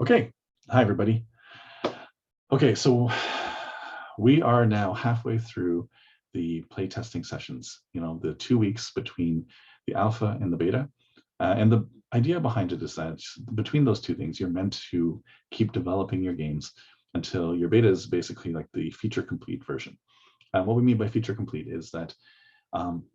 Okay, hi everybody. Okay, so we are now halfway through the playtesting sessions, the 2 weeks between the alpha and the beta. And the idea behind it is that between those two things, you're meant to keep developing your games until your beta is basically like the feature complete version. What we mean by feature complete is that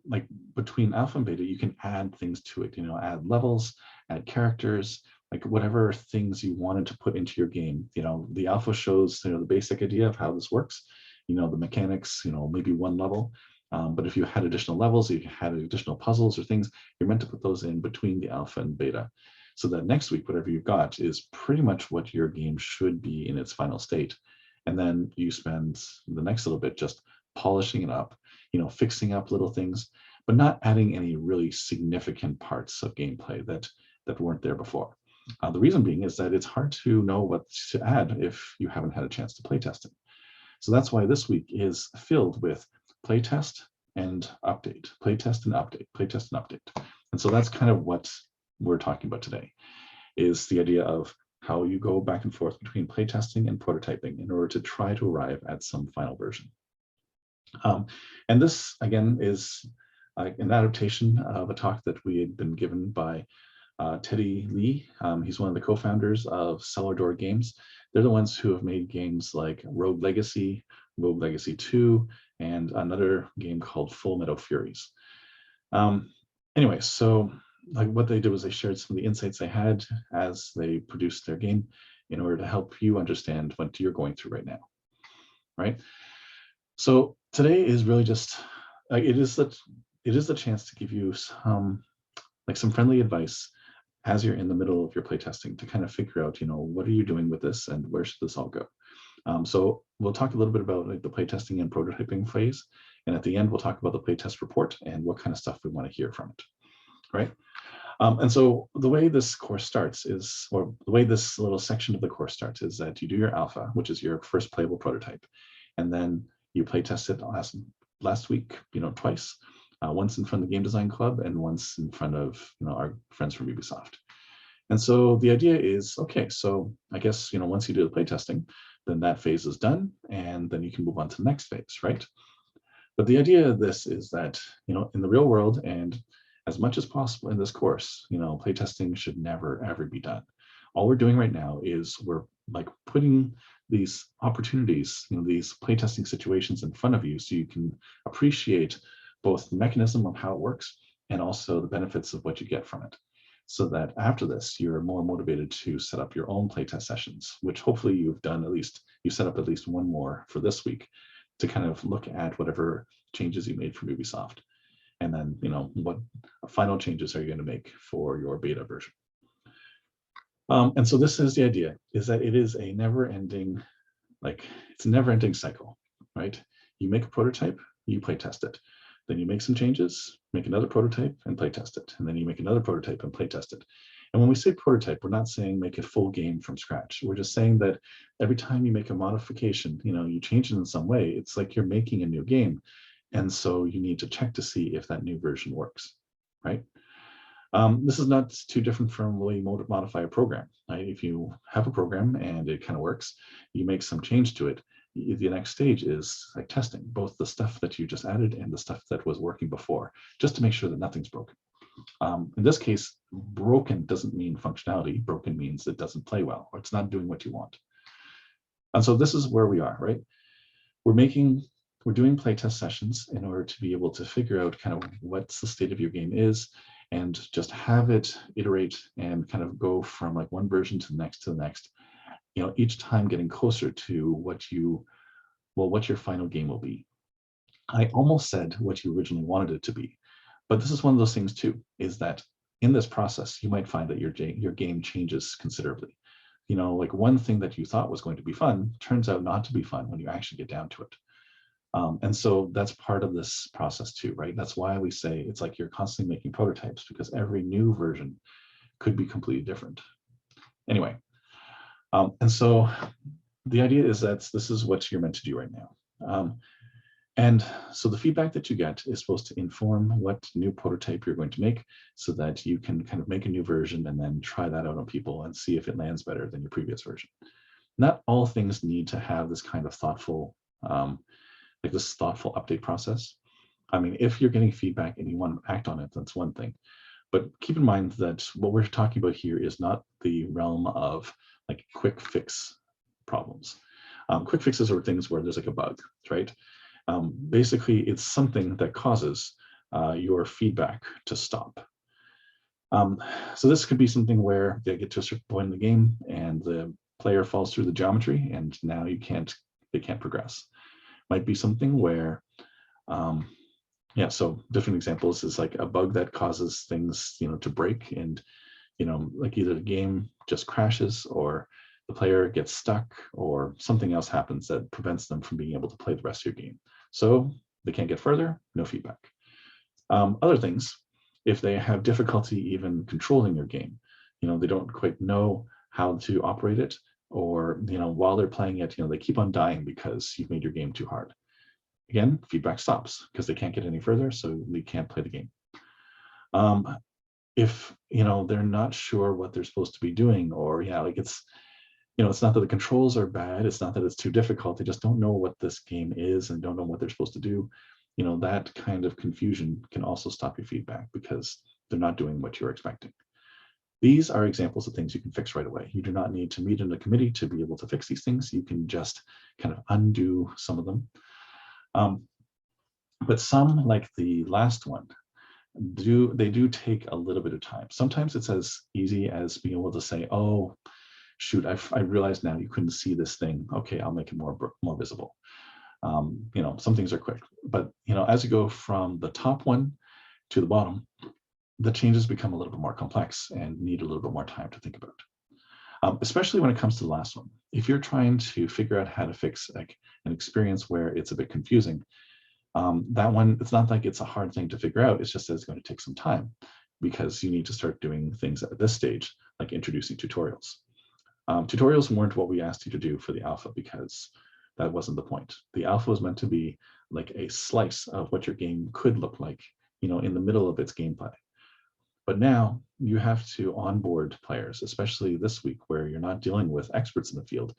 like between alpha and beta, you can add things to it, add levels, add characters, like whatever things you wanted to put into your game. The alpha shows, the basic idea of how this works, the mechanics, maybe one level. But if you had additional levels, if you had additional puzzles or things, you're meant to put those in between the alpha and beta. So that next week, whatever you've got is pretty much what your game should be in its final state. And then you spend the next little bit just polishing it up, fixing up little things, but not adding any really significant parts of gameplay that weren't there before. The reason being is that it's hard to know what to add if you haven't had a chance to play test it. So that's why this week is filled with playtest and update, playtest and update, playtest and update. And so that's kind of what we're talking about today, is the idea of how you go back and forth between playtesting and prototyping in order to try to arrive at some final version. And this, again, is an adaptation of a talk that we had been given by Teddy Lee. He's one of the co-founders of Cellar Door Games. They're the ones who have made games like Rogue Legacy 2, and another game called Full Meadow Furies. Anyway, so like what they did was they shared some of the insights they had as they produced their game in order to help you understand what you're going through right now, right? So today is really just it is the chance to give you some friendly advice as you're in the middle of your playtesting to kind of figure out, what are you doing with this and where should this all go? So we'll talk a little bit about the playtesting and prototyping phase. And at the end, we'll talk about the playtest report and what kind of stuff we want to hear from it, right? And so the way this course starts is, or the way this little section of the course starts is that you do your alpha, which is your first playable prototype. And then you playtest it last week, twice. Once in front of the Game Design Club and once in front of our friends from Ubisoft. And so the idea is, okay, so I guess once you do the playtesting, then that phase is done, and then you can move on to the next phase, right? But the idea of this is that in the real world, and as much as possible in this course, playtesting should never ever be done. All we're doing right now is we're like putting these opportunities, these playtesting situations in front of you so you can appreciate both the mechanism of how it works and also the benefits of what you get from it. So that after this, you're more motivated to set up your own playtest sessions, which hopefully you've done you set up at least one more for this week to kind of look at whatever changes you made from Ubisoft. And then, what final changes are you going to make for your beta version? And so this is the idea, is that it is a never-ending, it's a never-ending cycle, right? You make a prototype, you playtest it. Then you make some changes, make another prototype and playtest it. And then you make another prototype and playtest it. And when we say prototype, we're not saying make a full game from scratch. We're just saying that every time you make a modification, you change it in some way, it's like you're making a new game. And so you need to check to see if that new version works, right? This is not too different from the way you modify a program, right? If you have a program and it kind of works, you make some change to it. The next stage is like testing both the stuff that you just added and the stuff that was working before, just to make sure that nothing's broken. In this case, broken doesn't mean functionality. Broken means it doesn't play well, or it's not doing what you want. And so this is where we are, right? We're doing playtest sessions in order to be able to figure out kind of what's the state of your game is, and just have it iterate and kind of go from like one version to the next, each time getting closer to what your final game will be. I almost said what you originally wanted it to be, but this is one of those things too, is that in this process, you might find that your game changes considerably. Like one thing that you thought was going to be fun turns out not to be fun when you actually get down to it. And so that's part of this process too, right? That's why we say it's like you're constantly making prototypes, because every new version could be completely different. Anyway, and so the idea is that this is what you're meant to do right now. And so the feedback that you get is supposed to inform what new prototype you're going to make so that you can kind of make a new version and then try that out on people and see if it lands better than your previous version. Not all things need to have this kind of thoughtful, this thoughtful update process. I mean, if you're getting feedback and you want to act on it, that's one thing. But keep in mind that what we're talking about here is not the realm of like quick fix problems. Quick fixes are things where there's like a bug, right? Basically, it's something that causes your feedback to stop. So this could be something where they get to a certain point in the game and the player falls through the geometry and now they can't progress. Might be something where, yeah, so different examples is like a bug that causes things, to break and, like either the game just crashes or the player gets stuck or something else happens that prevents them from being able to play the rest of your game. So they can't get further, no feedback. Other things, if they have difficulty even controlling your game, they don't quite know how to operate it, or while they're playing it, they keep on dying because you've made your game too hard. Again, feedback stops because they can't get any further, so they can't play the game. If they're not sure what they're supposed to be doing, or it's not that the controls are bad, it's not that it's too difficult, they just don't know what this game is and don't know what they're supposed to do. That kind of confusion can also stop your feedback because they're not doing what you're expecting. These are examples of things you can fix right away. You do not need to meet in a committee to be able to fix these things. You can just kind of undo some of them. But some, like the last one, do take a little bit of time. Sometimes it's as easy as being able to say, oh, shoot, I realized now you couldn't see this thing. Okay, I'll make it more visible. Some things are quick, but as you go from the top one to the bottom, the changes become a little bit more complex and need a little bit more time to think about. Especially when it comes to the last one. If you're trying to figure out how to fix like an experience where it's a bit confusing, that one, it's not like it's a hard thing to figure out, it's just that it's going to take some time because you need to start doing things at this stage, like introducing tutorials. Tutorials weren't what we asked you to do for the alpha because that wasn't the point. The alpha was meant to be like a slice of what your game could look like, in the middle of its gameplay. But now you have to onboard players, especially this week where you're not dealing with experts in the field.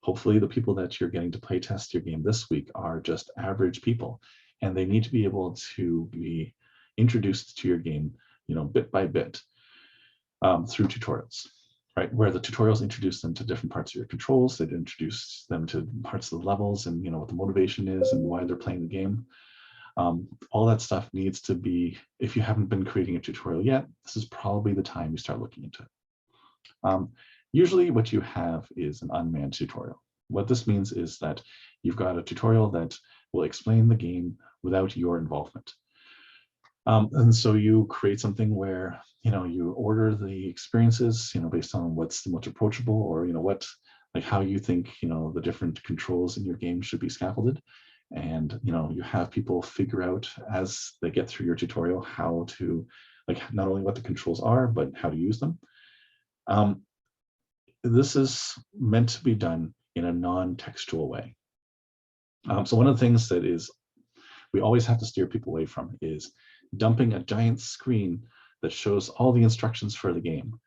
Hopefully the people that you're getting to play test your game this week are just average people, and they need to be able to be introduced to your game, bit by bit through tutorials, right? Where the tutorials introduce them to different parts of your controls, they introduce them to parts of the levels and what the motivation is and why they're playing the game. All that stuff needs to be, if you haven't been creating a tutorial yet, this is probably the time you start looking into it. Usually what you have is an unmanned tutorial. What this means is that you've got a tutorial that will explain the game without your involvement. And so you create something where, you order the experiences, based on what's the most approachable or, how you think, the different controls in your game should be scaffolded. And, you have people figure out as they get through your tutorial how to, not only what the controls are, but how to use them. This is meant to be done in a non-textual way. So one of the things that is we always have to steer people away from is dumping a giant screen that shows all the instructions for the game,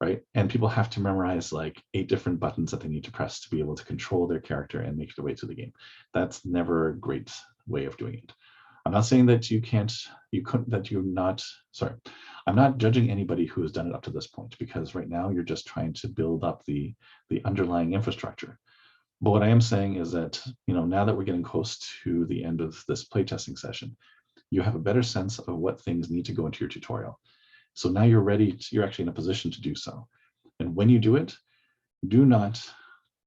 right? And people have to memorize like 8 different buttons that they need to press to be able to control their character and make their way through the game. That's never a great way of doing it. I'm not saying that I'm not judging anybody who has done it up to this point, because right now you're just trying to build up the underlying infrastructure. But what I am saying is that, now that we're getting close to the end of this playtesting session, you have a better sense of what things need to go into your tutorial. So now you're actually in a position to do so. And when you do it, do not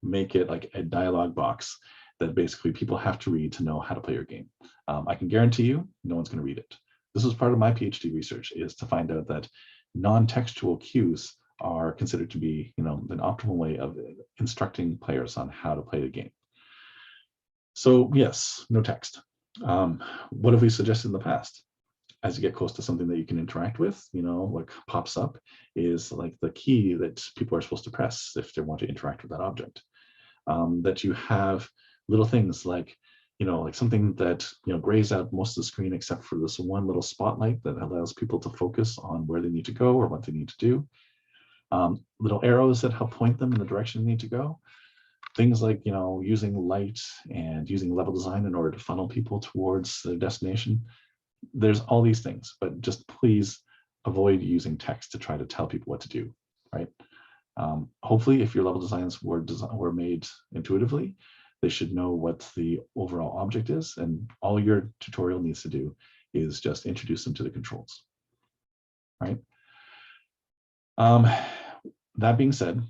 make it like a dialogue box that basically people have to read to know how to play your game. I can guarantee you, no one's going to read it. This was part of my PhD research, is to find out that non-textual cues are considered to be, an optimal way of instructing players on how to play the game. So yes, no text. What have we suggested in the past? As you get close to something that you can interact with, what pops up is like the key that people are supposed to press if they want to interact with that object. That you have little things like, like something that, grays out most of the screen except for this one little spotlight that allows people to focus on where they need to go or what they need to do. Little arrows that help point them in the direction they need to go. Things like, using light and using level design in order to funnel people towards their destination. There's all these things, but just please avoid using text to try to tell people what to do, right? Hopefully, if your level designs were made intuitively, they should know what the overall object is, and all your tutorial needs to do is just introduce them to the controls, right? That being said,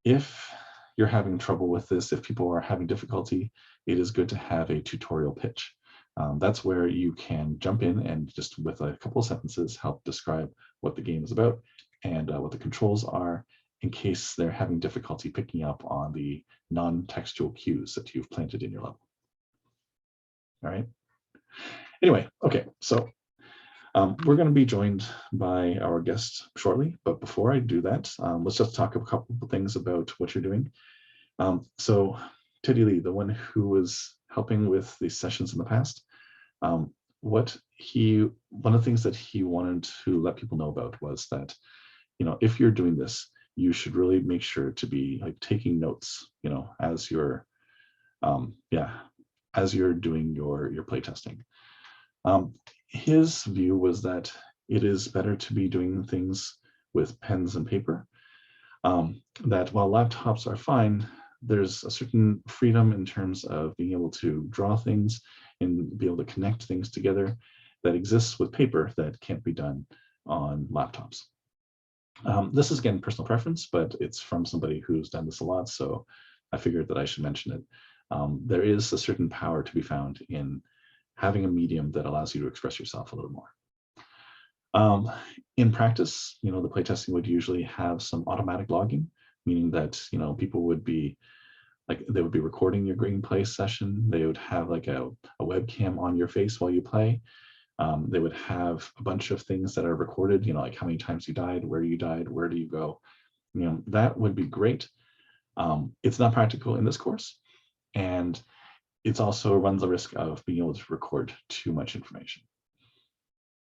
if you're having trouble with this, if people are having difficulty, it is good to have a tutorial pitch. That's where you can jump in and just with a couple of sentences help describe what the game is about and what the controls are, in case they're having difficulty picking up on the non-textual cues that you've planted in your level. All right. Anyway, okay, so we're going to be joined by our guest shortly, but before I do that, let's just talk a couple of things about what you're doing. So Teddy Lee, the one who was helping with the sessions in the past, one of the things that he wanted to let people know about was that, if you're doing this, you should really make sure to be like taking notes, as you're, as you're doing your playtesting. His view was that it is better to be doing things with pens and paper, that while laptops are fine, there's a certain freedom in terms of being able to draw things and be able to connect things together that exists with paper that can't be done on laptops. This is, again, personal preference, but it's from somebody who's done this a lot, so I figured that I should mention it. There is a certain power to be found in having a medium that allows you to express yourself a little more. In practice, the playtesting would usually have some automatic logging, meaning that, people would be they would be recording your gameplay session. They would have like a webcam on your face while you play. They would have a bunch of things that are recorded, like how many times you died, where do you go? That would be great. It's not practical in this course, and it's also runs the risk of being able to record too much information.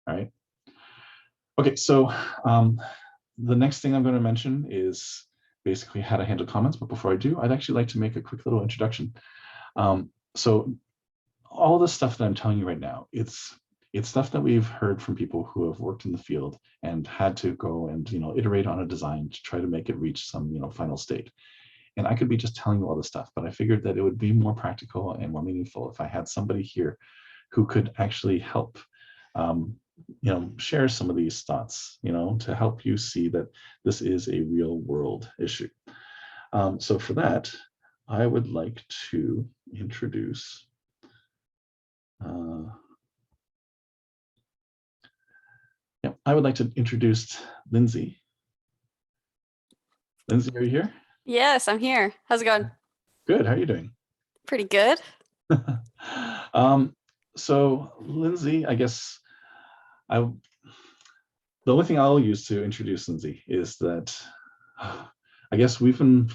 All right. Okay, so the next thing I'm going to mention is basically how to handle comments. But before I do, I'd actually like to make a quick little introduction. So all this stuff that I'm telling you right now, it's stuff that we've heard from people who have worked in the field and had to go and iterate on a design to try to make it reach some final state. And I could be just telling you all this stuff, but I figured that it would be more practical and more meaningful if I had somebody here who could actually help share some of these thoughts, to help you see that this is a real world issue. So for that, I would like to introduce Lindsey. Lindsey, are you here? Yes, I'm here. How's it going? Good. How are you doing? Pretty good. So Lindsey, I guess the only thing I'll use to introduce Lindsey is that I guess we've known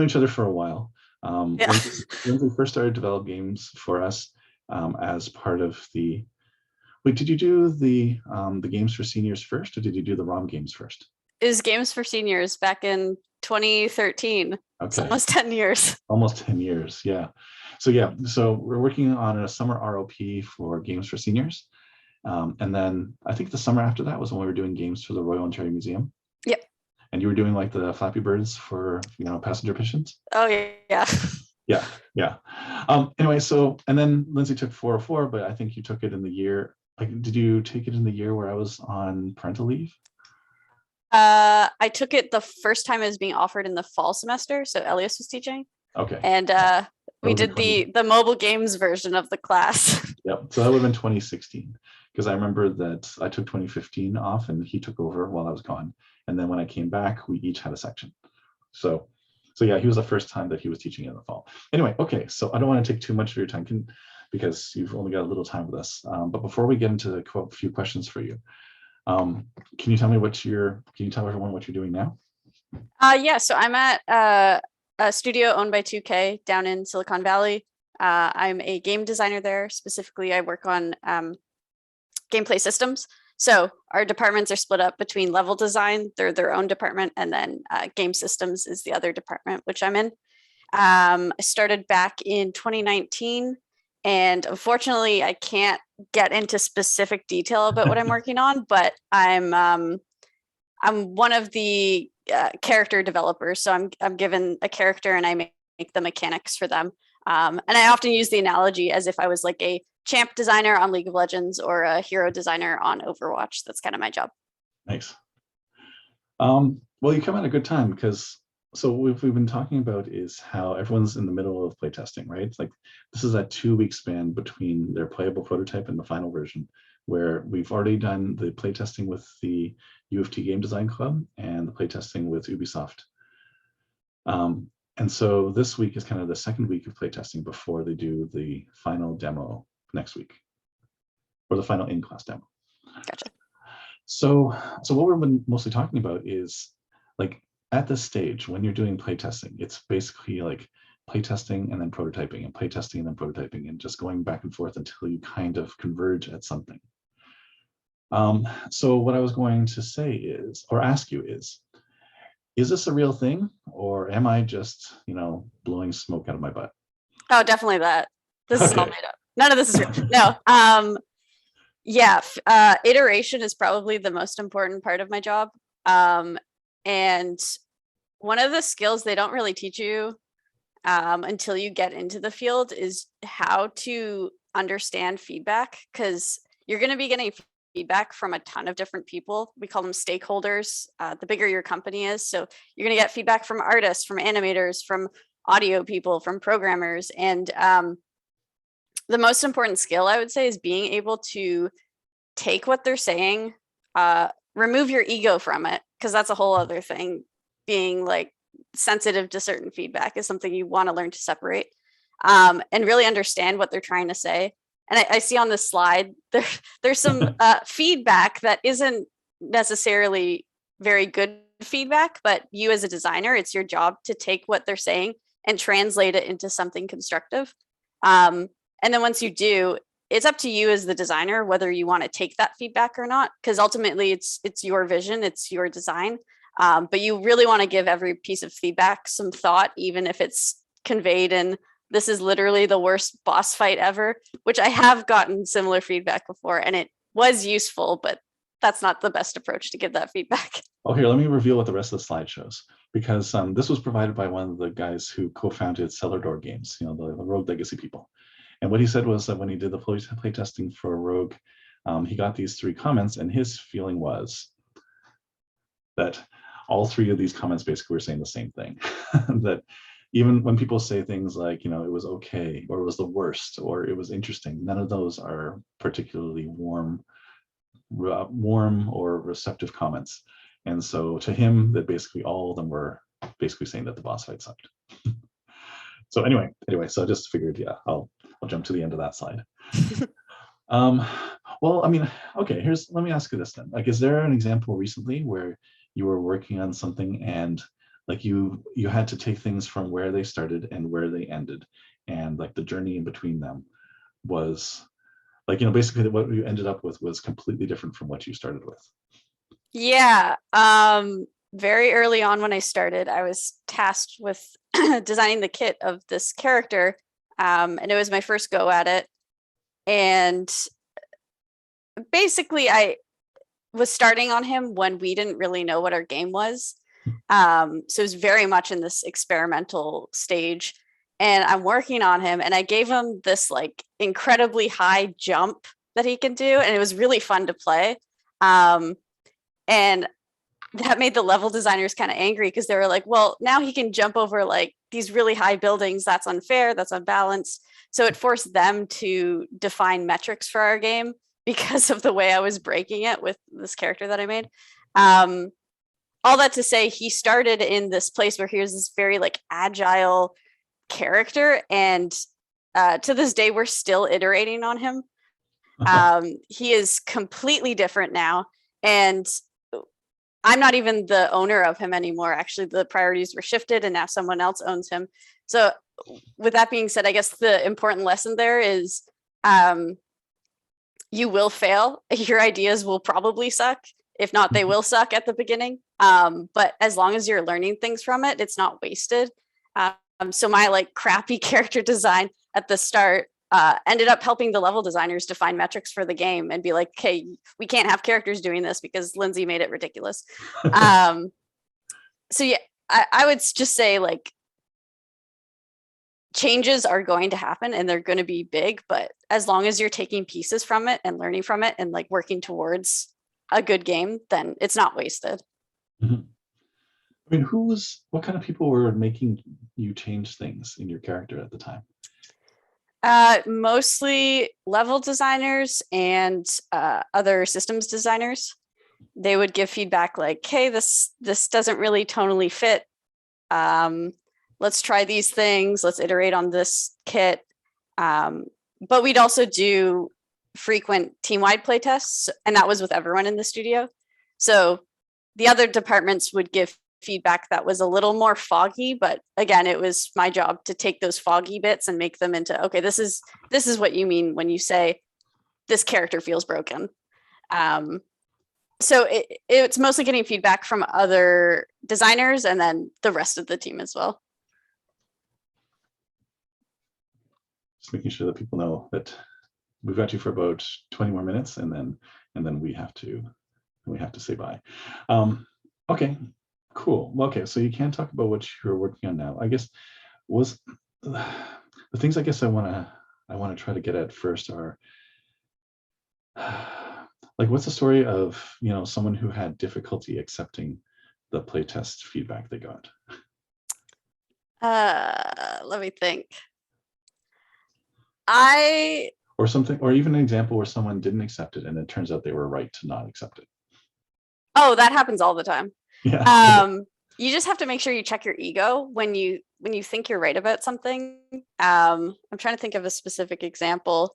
each other for a while. Yeah. Lindsey first started to develop games for us as part of the. Wait, did you do the games for seniors first, or did you do the ROM games first? It was Games for Seniors back in 2013. Okay. It's almost 10 years. Almost 10 years, yeah. So we're working on a summer ROP for Games for Seniors. And then I think the summer after that was when we were doing games for the Royal Ontario Museum. Yep. And you were doing like the Flappy Birds for, passenger pigeons. Oh, yeah. Yeah. Anyway, and then Lindsey took 404, but I think you took it in the year. Did you take it in the year where I was on parental leave? I took it the first time it was being offered in the fall semester. So Elias was teaching. Okay. And we did the mobile games version of the class. Yep. So that would have been 2016, because I remember that I took 2015 off and he took over while I was gone. And then when I came back, we each had a section. So yeah, he was the first time that he was teaching in the fall. Anyway, okay. So I don't want to take too much of your time because you've only got a little time with us. But before we get into a few questions for you, can you tell everyone what you're doing now? Yeah, so I'm at a studio owned by 2K down in Silicon Valley. I'm a game designer there. Specifically, I work on gameplay systems. So our departments are split up between level design, they're their own department, and then game systems is the other department, which I'm in. I started back in 2019, and unfortunately, I can't get into specific detail about what I'm working on, but I'm one of the character developers, so I'm given a character and I make the mechanics for them. And I often use the analogy as if I was like a champ designer on League of Legends or a hero designer on Overwatch. That's kind of my job. Nice. Well, you come at a good time because so what we've been talking about is how everyone's in the middle of playtesting, right? It's like this is that 2-week span between their playable prototype and the final version, where we've already done the playtesting with the U of T Game Design Club and the playtesting with Ubisoft. And so this week is kind of the second week of playtesting before they do the final demo next week, or the final in-class demo. Gotcha. So what we've been mostly talking about is like at this stage when you're doing playtesting, it's basically like playtesting and then prototyping and playtesting and then prototyping and just going back and forth until you kind of converge at something. So what I was going to say is, or ask you is this a real thing or am I just, blowing smoke out of my butt? Oh, definitely that. This is all Okay. made up. None of this is real. No. Yeah, iteration is probably the most important part of my job. And one of the skills they don't really teach you until you get into the field is how to understand feedback, because you're going to be getting feedback from a ton of different people. We call them stakeholders, the bigger your company is. So you're going to get feedback from artists, from animators, from audio people, from programmers. And the most important skill, I would say, is being able to take what they're saying, remove your ego from it, because that's a whole other thing. Being like sensitive to certain feedback is something you want to learn to separate, and really understand what they're trying to say. And I see on this slide, there's some feedback that isn't necessarily very good feedback, but you as a designer, it's your job to take what they're saying and translate it into something constructive. And then once you do, it's up to you as the designer whether you want to take that feedback or not, because ultimately it's your vision, it's your design. But you really want to give every piece of feedback some thought, even if it's conveyed in this is literally the worst boss fight ever, which I have gotten similar feedback before, and it was useful, but that's not the best approach to give that feedback. Oh, here, let me reveal what the rest of the slide shows, because this was provided by one of the guys who co-founded Cellar Door Games, the Rogue Legacy people. And what he said was that when he did the playtesting for Rogue, he got these 3 comments, and his feeling was that all 3 of these comments basically were saying the same thing. That even when people say things like, it was okay, or it was the worst, or it was interesting, none of those are particularly warm or receptive comments. And so to him, that basically all of them were basically saying that the boss fight sucked. So anyway, so I just figured, yeah, I'll jump to the end of that slide. Well, I mean, okay, let me ask you this then. Like, is there an example recently where you were working on something and like you had to take things from where they started and where they ended, and like the journey in between them was like, basically what you ended up with was completely different from what you started with? Yeah. Very early on when I started, I was tasked with designing the kit of this character, and it was my first go at it. And basically, I was starting on him when we didn't really know what our game was. So it was very much in this experimental stage. And I'm working on him, and I gave him this like incredibly high jump that he can do, and it was really fun to play. And that made the level designers kind of angry, because they were like, well, now he can jump over like these really high buildings. That's unfair. That's unbalanced. So it forced them to define metrics for our game because of the way I was breaking it with this character that I made. All that to say, he started in this place where he was this very like agile character. And to this day, we're still iterating on him. He is completely different now. And I'm not even the owner of him anymore. Actually, the priorities were shifted and now someone else owns him. So with that being said, I guess the important lesson there is you will fail. Your ideas will probably suck. If not, they will suck at the beginning. But as long as you're learning things from it, it's not wasted. So my like crappy character design at the start ended up helping the level designers define metrics for the game and be like, okay, we can't have characters doing this because Lindsey made it ridiculous. So yeah, I would just say like changes are going to happen and they're going to be big, but as long as you're taking pieces from it and learning from it and like working towards a good game, then it's not wasted. Mhm. I mean, what kind of people were making you change things in your character at the time? Mostly level designers and other systems designers. They would give feedback like, hey, this doesn't really tonally fit. Let's try these things. Let's iterate on this kit. But we'd also do frequent team-wide playtests, and that was with everyone in the studio. So the other departments would give feedback that was a little more foggy, but again, it was my job to take those foggy bits and make them into, okay, this is what you mean when you say this character feels broken. So it's mostly getting feedback from other designers and then the rest of the team as well. Just making sure that people know that we've got you for about 20 more minutes, and then we have to say bye. Okay, cool. Well, okay, so you can talk about what you're working on now. I guess was the things I guess I want to try to get at first are like, what's the story of someone who had difficulty accepting the playtest feedback they got? Let me think. Or something, or even an example where someone didn't accept it and it turns out they were right to not accept it. Oh, that happens all the time. Yeah. You just have to make sure you check your ego when you think you're right about something. I'm trying to think of a specific example.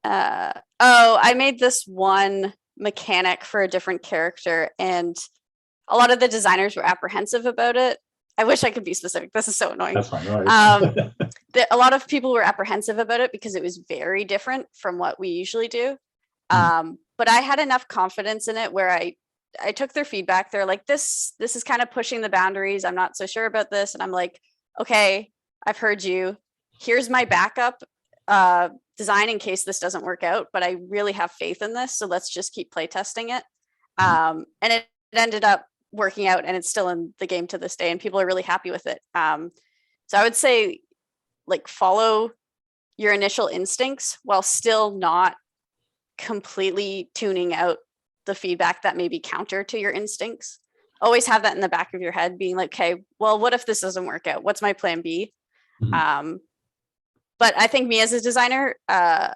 I made this one mechanic for a different character, and a lot of the designers were apprehensive about it. I wish I could be specific. This is so annoying. That's fine. No worries. A lot of people were apprehensive about it because it was very different from what we usually do. But I had enough confidence in it where I took their feedback. They're like, this is kind of pushing the boundaries. I'm not so sure about this. And I'm like, okay, I've heard you. Here's my backup design in case this doesn't work out, but I really have faith in this. So let's just keep playtesting it. And it ended up working out, and it's still in the game to this day, and people are really happy with it. So I would say, like, follow your initial instincts while still not completely tuning out the feedback that may be counter to your instincts. Always have that in the back of your head, being like, okay, well, what if this doesn't work out? What's my plan B? But I think me as a designer, I've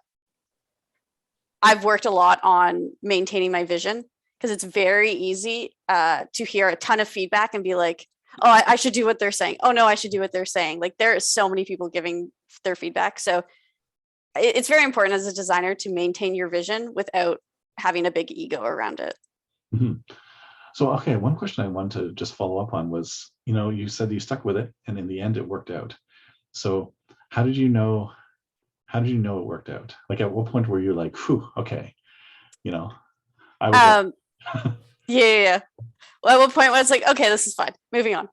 worked a lot on maintaining my vision, because it's very easy to hear a ton of feedback and be like, oh, I should do what they're saying. Oh, no, I should do what they're saying. Like, there are so many people giving their feedback. So it's very important as a designer to maintain your vision without having a big ego around it. So, okay, one question I wanted to just follow up on was, you said you stuck with it, and in the end it worked out. So how did you know it worked out? Like, at what point were you like, whew, okay, I was yeah. Well, at what point was like, okay, this is fine, moving on.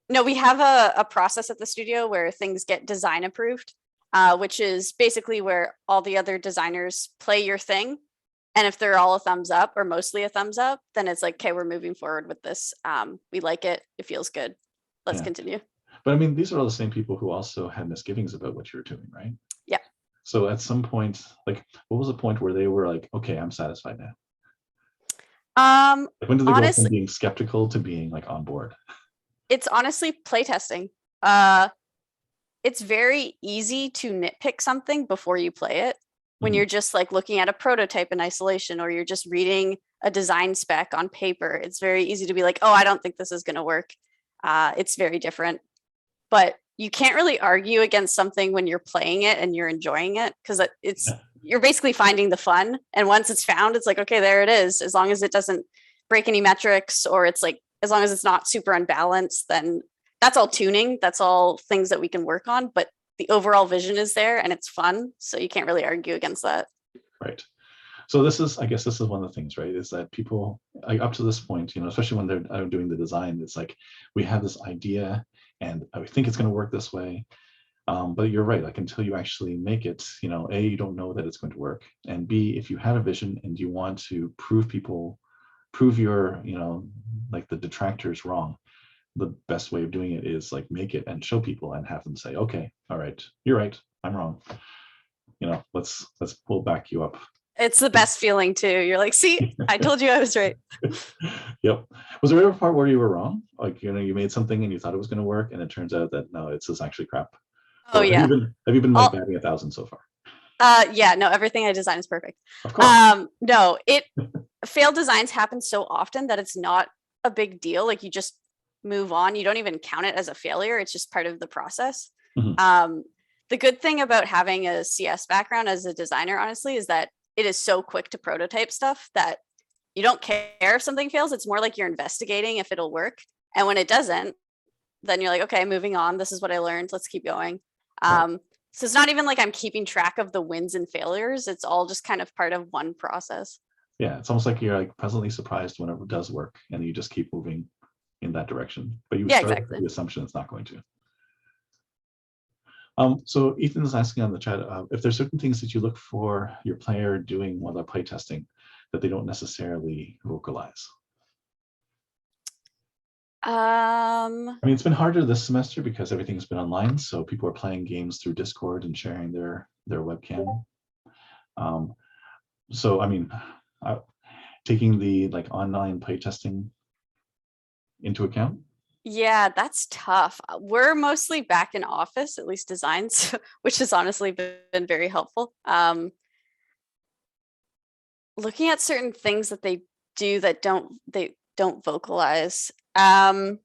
No, we have a process at the studio where things get design approved, which is basically where all the other designers play your thing. And if they're all a thumbs up or mostly a thumbs up, then it's like, okay, we're moving forward with this. We like it. It feels good. Let's continue. But I mean, these are all the same people who also had misgivings about what you were doing, right? Yeah. So at some point, like, what was the point where they were like, okay, I'm satisfied now? Like, when did they go from being skeptical to being like on board? It's honestly playtesting. It's very easy to nitpick something before you play it. When you're just like looking at a prototype in isolation, or you're just reading a design spec on paper, it's very easy to be like, oh, I don't think this is going to work. It's very different. But you can't really argue against something when you're playing it and you're enjoying it, because you're basically finding the fun. And once it's found, it's like, okay, there it is. As long as it doesn't break any metrics, or it's like, as long as it's not super unbalanced, then that's all tuning. That's all things that we can work on, but the overall vision is there and it's fun. So you can't really argue against that. Right. So I guess this is one of the things, right? Is that people, like, up to this point, especially when they're doing the design, it's like we have this idea and I think it's going to work this way. But you're right, like until you actually make it, A, you don't know that it's going to work. And B, if you have a vision and you want to prove your, like the detractors wrong, the best way of doing it is like make it and show people and have them say, okay, all right, you're right, I'm wrong. We'll back you up. It's the best feeling too. You're like, see, I told you I was right. Yep. Was there ever a part where you were wrong? Like, you made something and you thought it was going to work and it turns out that no, it's just actually crap. Oh, yeah. Have you been like batting 1,000 so far? Yeah, no, everything I design is perfect. Of course. No, failed designs happen so often that it's not a big deal. Like you just move on. You don't even count it as a failure. It's just part of the process. Mhm. The good thing about having a CS background as a designer, honestly, is that it is so quick to prototype stuff that you don't care if something fails. It's more like you're investigating if it'll work. And when it doesn't, then you're like, okay, moving on. This is what I learned. Let's keep going. Right. So it's not even like I'm keeping track of the wins and failures. It's all just kind of part of one process. Yeah, it's almost like you're like pleasantly surprised whenever it does work and you just keep moving in that direction. But you start exactly. with the assumption it's not going to. So Ethan is asking on the chat, if there's certain things that you look for your player doing while they're playtesting that they don't necessarily vocalize. I mean, it's been harder this semester because everything's been online. So people are playing games through Discord and sharing their webcam. So, I mean, taking the like online playtesting into account. Yeah, that's tough. We're mostly back in office, at least designs, which has honestly been very helpful. Looking at certain things that they do that they don't vocalize. I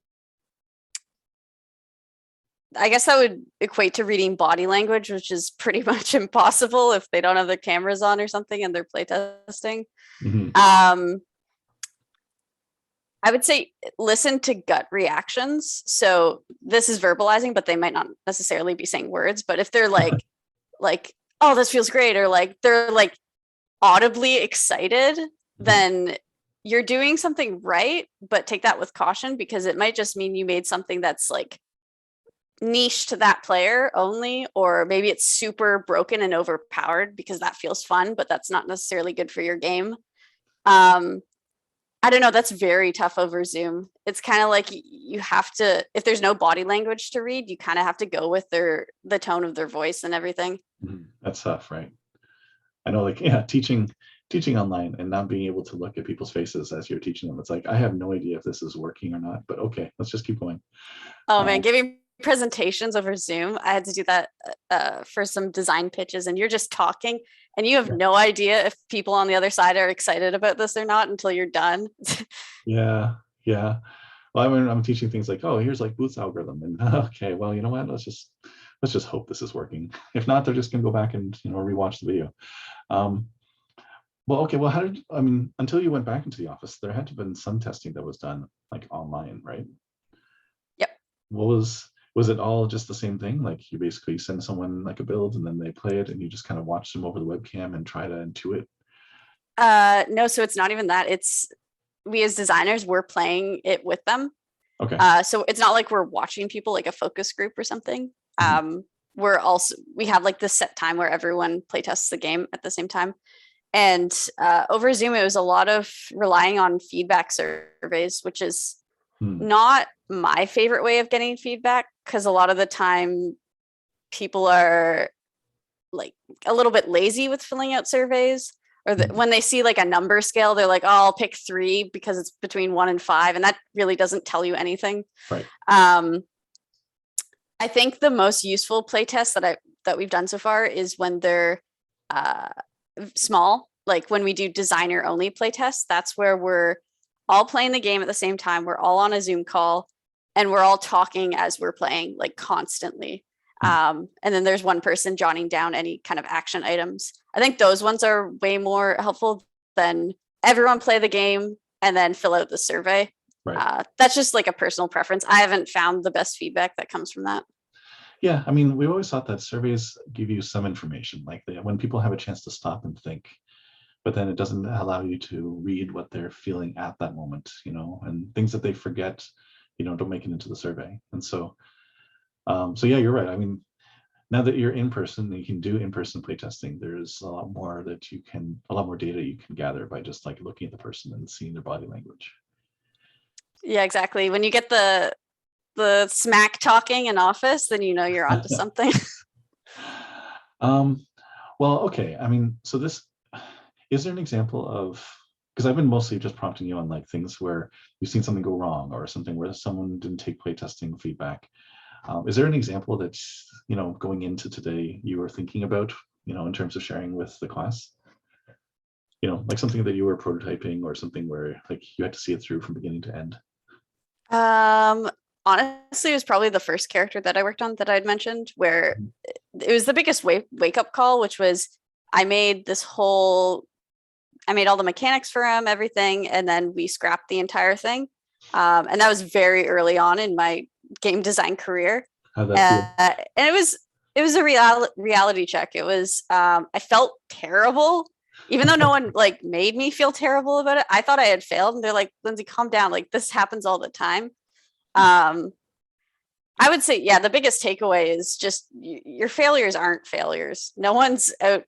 guess that would equate to reading body language, which is pretty much impossible if they don't have their cameras on or something and they're playtesting. Mm-hmm. I would say listen to gut reactions. So this is verbalizing, but they might not necessarily be saying words. But if they're like, oh, this feels great, or like they're like audibly excited, then you're doing something right. But take that with caution because it might just mean you made something that's like niche to that player only, or maybe it's super broken and overpowered because that feels fun, but that's not necessarily good for your game. I don't know. That's very tough over Zoom. It's kind of like you have to, if there's no body language to read, you kind of have to go with the tone of their voice and everything. That's tough, right? I know, like, yeah, teaching online and not being able to look at people's faces as you're teaching them. It's like, I have no idea if this is working or not, but okay, let's just keep going. Oh man, giving presentations over Zoom. I had to do that for some design pitches and you're just talking and you have no idea if people on the other side are excited about this or not until you're done. Yeah. Well, I mean, I'm teaching things like, oh, here's like Booth's algorithm, and okay, well, you know what? Let's just hope this is working. If not, they're just gonna go back and rewatch the video. Well, okay. Well, until you went back into the office, there had to have been some testing that was done like online, right? Yep. What was it all just the same thing? Like you basically send someone like a build and then they play it and you just kind of watch them over the webcam and try to intuit? No, so it's not even that. It's we as designers, we're playing it with them. Okay. So it's not like we're watching people like a focus group or something. We have like this set time where everyone playtests the game at the same time. And over Zoom, it was a lot of relying on feedback surveys, which is not my favorite way of getting feedback because a lot of the time people are like a little bit lazy with filling out surveys, or when they see like a number scale, they're like, oh, I'll pick 3 because it's between 1 and 5. And that really doesn't tell you anything. Right. I think the most useful playtest that we've done so far is when they're small, like when we do designer only playtests. That's where we're all playing the game at the same time. We're all on a Zoom call and we're all talking as we're playing, like constantly. And then there's one person jotting down any kind of action items. I think those ones are way more helpful than everyone play the game and then fill out the survey. That's just like a personal preference. I haven't found the best feedback that comes from that. Yeah, I mean, we always thought that surveys give you some information, like when people have a chance to stop and think, but then it doesn't allow you to read what they're feeling at that moment, and things that they forget, don't make it into the survey. And so, so yeah, you're right. I mean, now that you're in person, you can do in-person playtesting. There's a lot more data you can gather by just like looking at the person and seeing their body language. Yeah, exactly. When you get the smack talking in office, then you're onto something. Well, okay. I mean, so is there an example of, because I've been mostly just prompting you on like things where you've seen something go wrong or something where someone didn't take playtesting feedback. Is there an example that, going into today you were thinking about, in terms of sharing with the class? Like something that you were prototyping or something where like you had to see it through from beginning to end? Honestly, it was probably the first character that I worked on that I'd mentioned, where it was the biggest wake up call, which was I made all the mechanics for him, everything, and then we scrapped the entire thing. And that was very early on in my game design career. How'd that feel? And it was a reality check. It was I felt terrible, even though no one like made me feel terrible about it. I thought I had failed, and they're like, "Lindsey, calm down. Like this happens all the time." I would say, yeah, the biggest takeaway is just your failures aren't failures. No one's out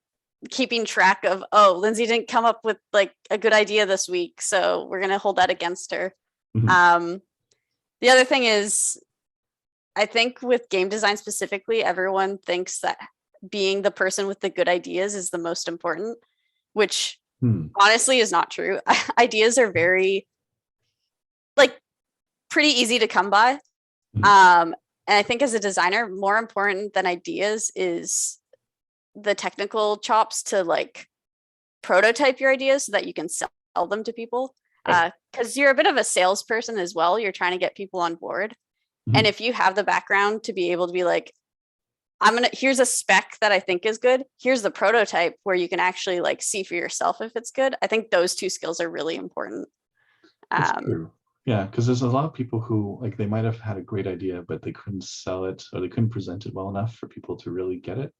keeping track of, oh, Lindsey didn't come up with like a good idea this week, so we're gonna hold that against her. Mm-hmm. The other thing is, I think with game design specifically, everyone thinks that being the person with the good ideas is the most important, which honestly is not true. Ideas are very like pretty easy to come by. And I think as a designer, more important than ideas is the technical chops to like prototype your ideas so that you can sell them to people. Because you're a bit of a salesperson as well. You're trying to get people on board. And if you have the background to be able to be like, here's a spec that I think is good. Here's the prototype where you can actually like see for yourself if it's good. I think those two skills are really important. That's true. Yeah, because there's a lot of people who like they might have had a great idea, but they couldn't sell it or they couldn't present it well enough for people to really get it.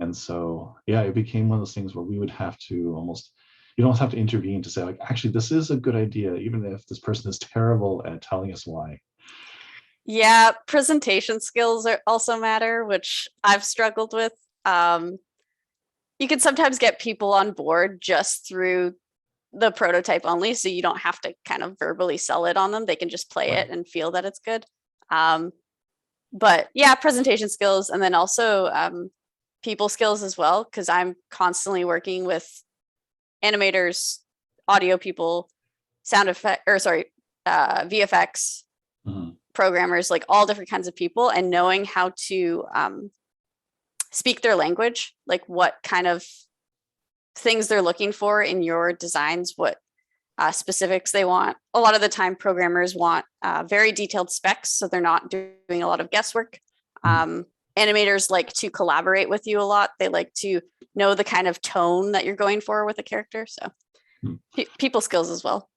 And so, yeah, it became one of those things where we would have to you don't have to intervene to say like, actually, this is a good idea, even if this person is terrible at telling us why. Yeah, presentation skills also matter, which I've struggled with. You can sometimes get people on board just through the prototype only, so you don't have to kind of verbally sell it on them. They can just play it and feel that it's good. But yeah, presentation skills, and then also people skills as well, because I'm constantly working with animators, audio people, VFX programmers, like all different kinds of people, and knowing how to speak their language, like what kind of things they're looking for in your designs, what specifics they want. A lot of the time programmers want very detailed specs, so they're not doing a lot of guesswork. Animators like to collaborate with you a lot. They like to know the kind of tone that you're going for with a character. So people skills as well.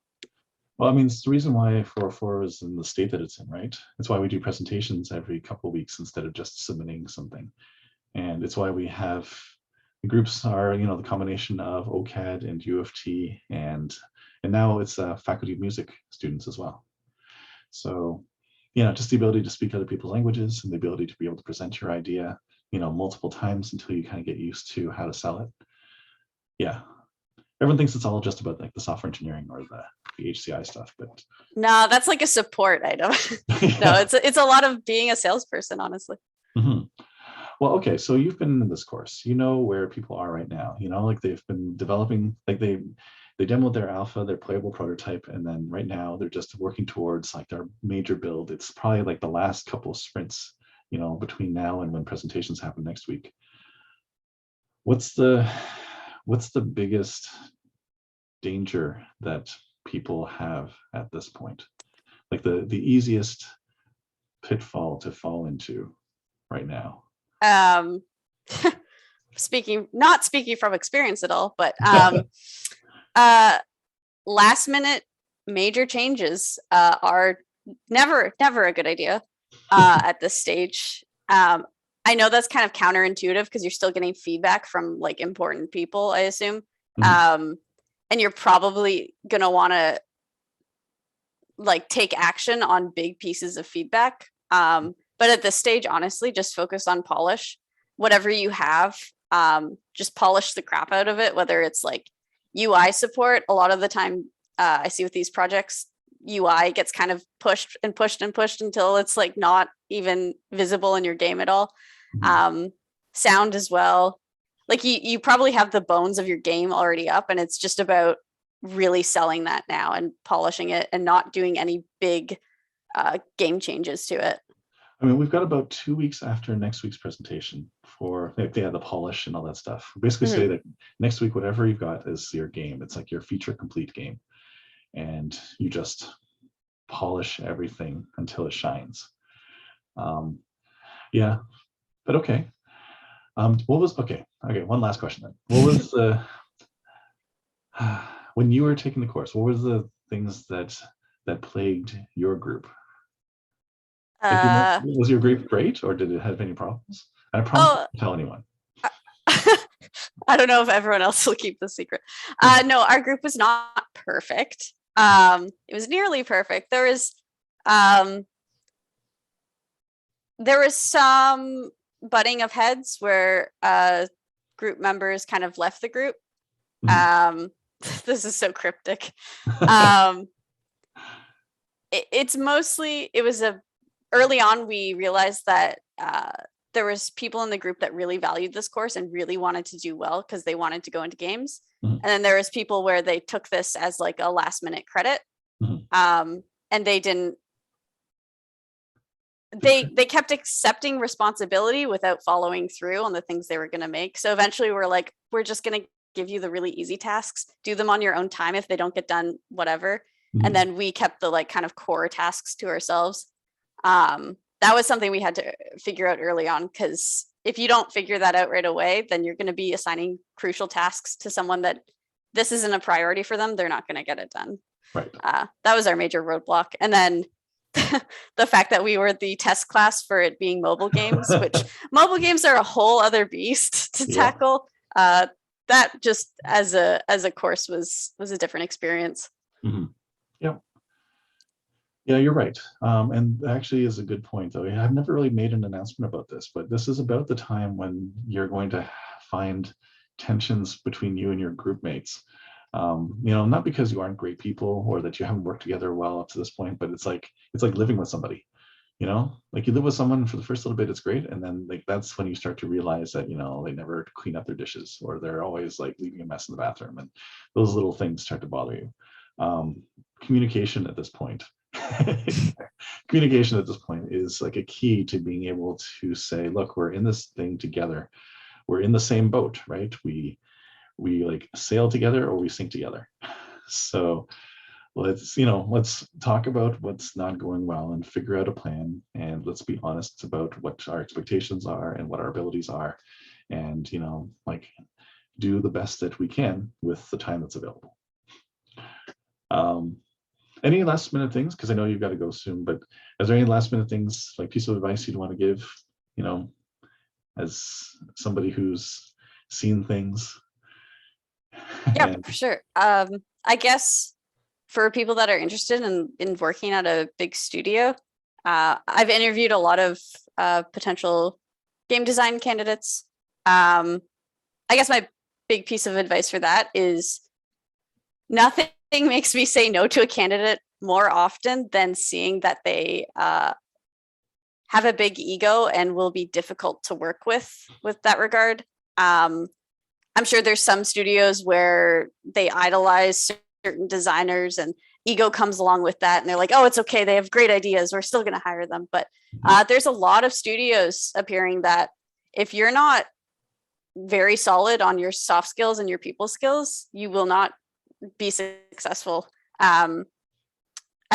Well, I mean, it's the reason why 404 is in the state that it's in, right? It's why we do presentations every couple of weeks instead of just submitting something. And it's why we have the groups are, the combination of OCAD and U of T, and now it's faculty of music students as well. So, just the ability to speak other people's languages and the ability to be able to present your idea, multiple times until you kind of get used to how to sell it. Yeah. Everyone thinks it's all just about like the software engineering or the HCI stuff, but no, that's like a support item. No, it's a lot of being a salesperson, honestly. Well, okay, so you've been in this course, where people are right now, like they've been developing, like they demoed their alpha, their playable prototype, and then right now they're just working towards like their major build. It's probably like the last couple of sprints, between now and when presentations happen next week. What's the biggest danger that people have at this point? Like the easiest pitfall to fall into right now? Not speaking from experience at all, but last minute major changes are never a good idea at this stage. I know that's kind of counterintuitive because you're still getting feedback from like important people, I assume. And you're probably going to want to like take action on big pieces of feedback. But at this stage, honestly, just focus on polish. Whatever you have, just polish the crap out of it, whether it's like UI support. A lot of the time I see with these projects, UI gets kind of pushed and pushed and pushed until it's like not even visible in your game at all. Sound as well. Like you probably have the bones of your game already up, and it's just about really selling that now and polishing it and not doing any big game changes to it. I mean, we've got about 2 weeks after next week's presentation for the polish and all that stuff. Basically say that next week, whatever you've got is your game. It's like your feature complete game. And you just polish everything until it shines. Yeah, but okay. Okay, one last question then. What was the, when you were taking the course, what was the things that plagued your group? Was your group great, or did it have any problems? And I promise not to tell anyone. I don't know if everyone else will keep the secret. No, our group was not perfect. It was nearly perfect. There was some butting of heads where group members kind of left the group. This is so cryptic. It's mostly, early on we realized that there was people in the group that really valued this course and really wanted to do well because they wanted to go into games. And then there was people where they took this as like a last minute credit. And they didn't, they kept accepting responsibility without following through on the things they were going to make. So eventually we're like, we're just going to give you the really easy tasks, do them on your own time. If they don't get done, whatever. And then we kept the like kind of core tasks to ourselves. That was something we had to figure out early on, because if you don't figure that out right away, then you're going to be assigning crucial tasks to someone that this isn't a priority for them. They're not going to get it done. Right. That was our major roadblock. And then the fact that we were the test class for it being mobile games, which mobile games are a whole other beast to tackle. That just as a course was a different experience. Yeah, you're right. And actually is a good point, though. I've never really made an announcement about this, but this is about the time when you're going to find tensions between you and your group mates. Not because you aren't great people or that you haven't worked together well up to this point, but it's like living with somebody. Like you live with someone for the first little bit, it's great, and then like that's when you start to realize that they never clean up their dishes, or they're always like leaving a mess in the bathroom, and those little things start to bother you. Communication at this point. Communication at this point is like a key to being able to say, look, we're in this thing together. We're in the same boat, right? We like sail together or we sink together. So let's talk about what's not going well and figure out a plan, and let's be honest about what our expectations are and what our abilities are, and like do the best that we can with the time that's available. Any last minute things? Because I know you've got to go soon, but is there any last minute things, like piece of advice you'd want to give, as somebody who's seen things? Yeah, for sure. I guess for people that are interested in working at a big studio, I've interviewed a lot of potential game design candidates. I guess my big piece of advice for that is nothing makes me say no to a candidate more often than seeing that they have a big ego and will be difficult to work with that regard. I'm sure there's some studios where they idolize certain designers and ego comes along with that, and they're like, oh, it's okay, they have great ideas, we're still going to hire them. But there's a lot of studios appearing that if you're not very solid on your soft skills and your people skills, you will not be successful. I've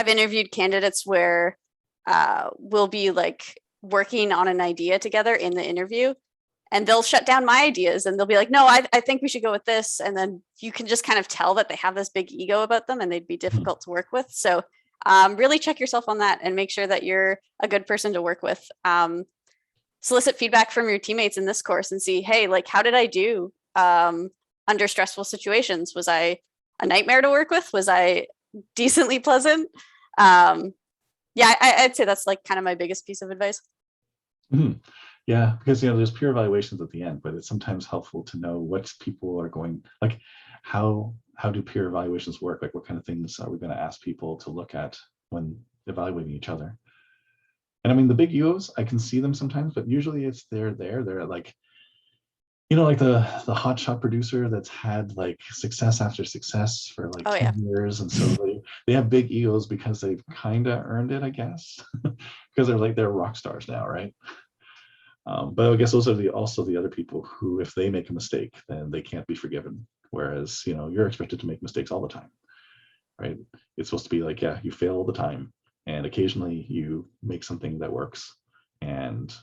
interviewed candidates where we'll be like working on an idea together in the interview, and they'll shut down my ideas and they'll be like, no, I think we should go with this. And then you can just kind of tell that they have this big ego about them and they'd be difficult to work with. So really check yourself on that and make sure that you're a good person to work with. Solicit feedback from your teammates in this course and see, hey, like, how did I do under stressful situations? Was I a nightmare to work with? Was I decently pleasant? Yeah, I'd say that's like kind of my biggest piece of advice. Mhm. Yeah, because there's peer evaluations at the end, but it's sometimes helpful to know what people are going, like how do peer evaluations work? Like what kind of things are we going to ask people to look at when evaluating each other? And I mean, the big egos, I can see them sometimes, but usually it's they're like, like the hotshot producer that's had like success after success for like 10 years. And so they have big egos because they've kind of earned it, I guess, because they're rock stars now, right? But I guess those are also the other people who, if they make a mistake, then they can't be forgiven. Whereas, you're expected to make mistakes all the time, right? It's supposed to be like, yeah, you fail all the time. And occasionally you make something that works and,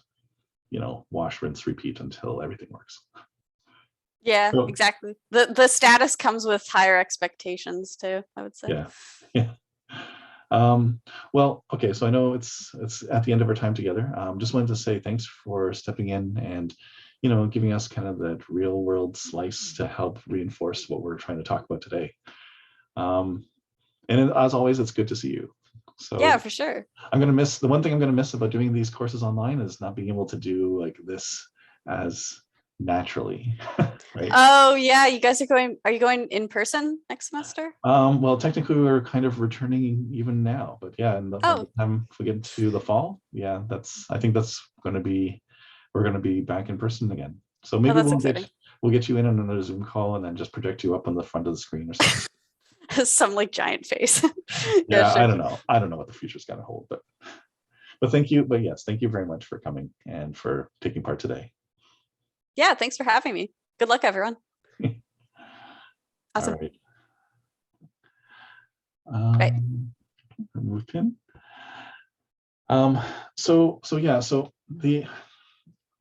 wash, rinse, repeat until everything works. Yeah, So, exactly. The status comes with higher expectations too, I would say. Yeah. Yeah. Well, okay, so I know it's at the end of our time together. Just wanted to say thanks for stepping in and, giving us kind of that real world slice to help reinforce what we're trying to talk about today. And as always, it's good to see you. So yeah, for sure. the one thing I'm gonna miss about doing these courses online is not being able to do like this as naturally, right? Oh yeah, you guys are you going in person next semester? Well, technically we're kind of returning even now, but yeah, and by the time if we get to the fall, yeah, I think that's we're gonna be back in person again. So maybe we'll get you in on another Zoom call and then just project you up on the front of the screen or something. Some like giant face. Yeah, sure. I don't know what the future's gonna hold, but thank you. But yes, thank you very much for coming and for taking part today. Yeah, thanks for having me. Good luck, everyone. Awesome. All right. Right. Remove pin. So the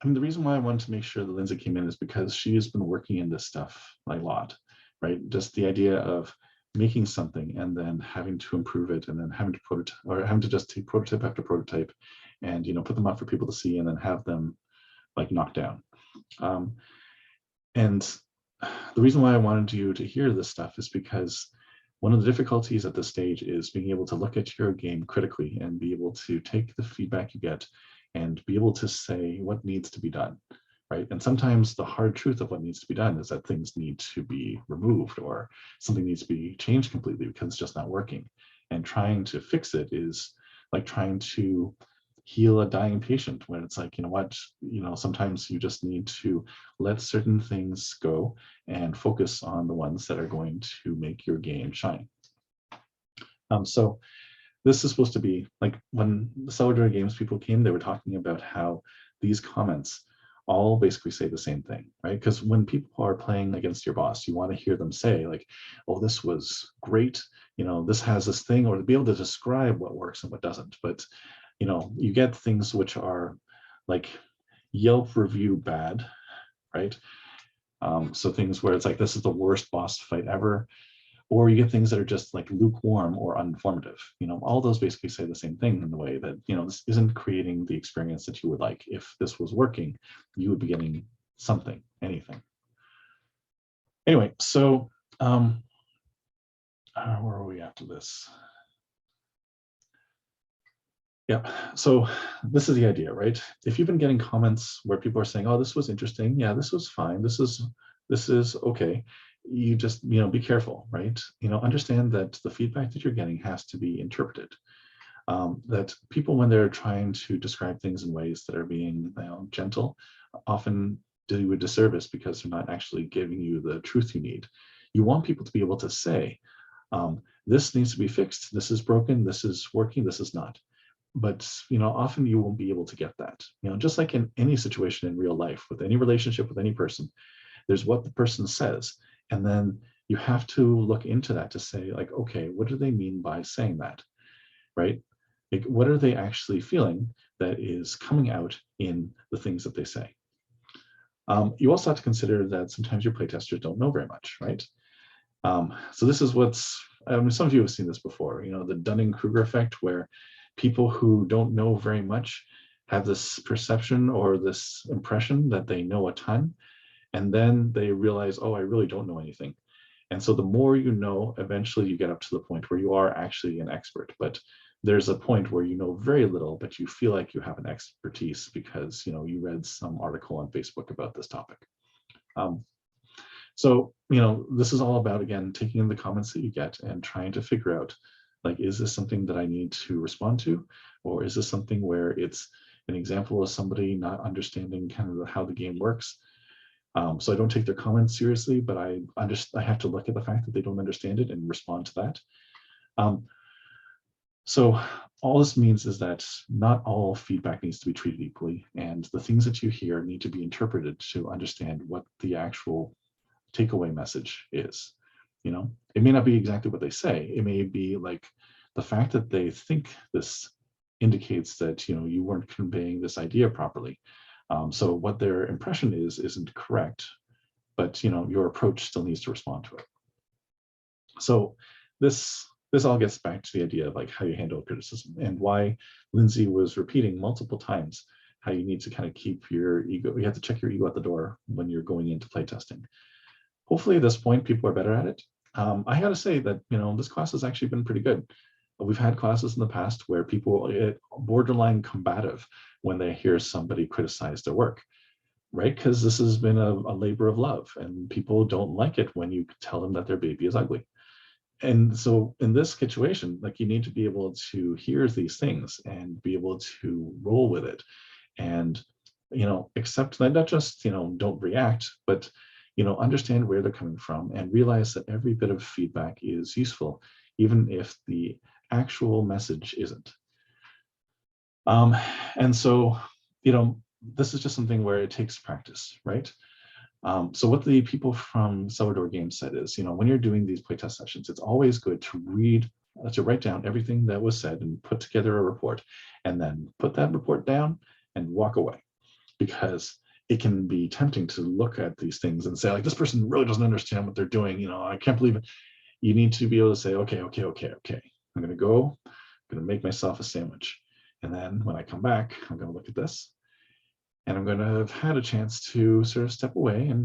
reason why I wanted to make sure that Lindsey came in is because she has been working in this stuff a lot, right? Just the idea of making something and then having to improve it and then having to just take prototype after prototype and put them out for people to see and then have them like knocked down. And the reason why I wanted you to hear this stuff is because one of the difficulties at this stage is being able to look at your game critically and be able to take the feedback you get and be able to say what needs to be done, right? And sometimes the hard truth of what needs to be done is that things need to be removed or something needs to be changed completely because it's just not working. And trying to fix it is like trying to heal a dying patient when it's like, sometimes you just need to let certain things go and focus on the ones that are going to make your game shine. So this is supposed to be like when the Celebratory Games people came, they were talking about how these comments all basically say the same thing, right? Because when people are playing against your boss, you want to hear them say like, oh, this was great, this has this thing, or to be able to describe what works and what doesn't. But you get things which are like Yelp review bad, right? So things where it's like, this is the worst boss fight ever, or you get things that are just like lukewarm or uninformative. All those basically say the same thing in the way that, this isn't creating the experience that you would like. If this was working, you would be getting something, anything. Anyway, so where are we after this? Yeah, so this is the idea, right? If you've been getting comments where people are saying, oh, this was interesting, yeah, this was fine, this is okay, you just, be careful, right? Understand that the feedback that you're getting has to be interpreted. That people, when they're trying to describe things in ways that are being gentle, often do a disservice because they're not actually giving you the truth you need. You want people to be able to say, this needs to be fixed, this is broken, this is working, this is not. But often you won't be able to get that. Just like in any situation in real life, with any relationship with any person, there's what the person says, and then you have to look into that to say, like, okay, what do they mean by saying that, right? Like, what are they actually feeling that is coming out in the things that they say? You also have to consider that sometimes your playtesters don't know very much, right? So this is some of you have seen this before, the Dunning-Kruger effect, where people who don't know very much have this perception or this impression that they know a ton, and then they realize, oh, I really don't know anything. And so the more you know, eventually you get up to the point where you are actually an expert. But there's a point where you know very little, but you feel like you have an expertise because you read some article on Facebook about this topic. So this is all about, again, taking in the comments that you get and trying to figure out, like, is this something that I need to respond to, or is this something where it's an example of somebody not understanding kind of how the game works? So I don't take their comments seriously, but I have to look at the fact that they don't understand it and respond to that. So all this means is that not all feedback needs to be treated equally, and the things that you hear need to be interpreted to understand what the actual takeaway message is. It may not be exactly what they say. It may be like the fact that they think this indicates that you weren't conveying this idea properly. So what their impression isn't correct, but your approach still needs to respond to it. So this all gets back to the idea of like how you handle criticism, and why Lindsey was repeating multiple times how you need to kind of keep your ego. You have to check your ego at the door when you're going into playtesting. Hopefully at this point people are better at it. I got to say that this class has actually been pretty good. We've had classes in the past where people get borderline combative when they hear somebody criticize their work, right? Because this has been a labor of love, and people don't like it when you tell them that their baby is ugly. And so in this situation, like, you need to be able to hear these things and be able to roll with it, and accept that, not just don't react, but understand where they're coming from and realize that every bit of feedback is useful, even if the actual message isn't. And so, this is just something where it takes practice, right? So what the people from Sourdough Games said is, when you're doing these playtest sessions, it's always good to write down everything that was said and put together a report, and then put that report down and walk away, because it can be tempting to look at these things and say, like, this person really doesn't understand what they're doing. I can't believe it. You need to be able to say, okay. I'm going to go, I'm going to make myself a sandwich. And then when I come back, I'm going to look at this, and I'm going to have had a chance to sort of step away, and,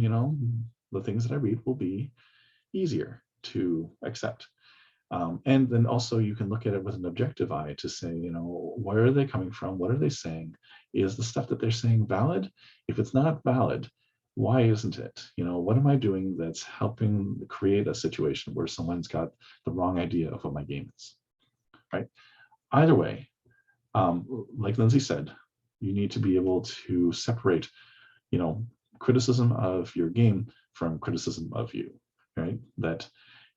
the things that I read will be easier to accept. And then also you can look at it with an objective eye to say, where are they coming from? What are they saying? Is the stuff that they're saying valid? If it's not valid, why isn't it? What am I doing that's helping create a situation where someone's got the wrong idea of what my game is, right? Either way, like Lindsey said, you need to be able to separate, criticism of your game from criticism of you, right? That,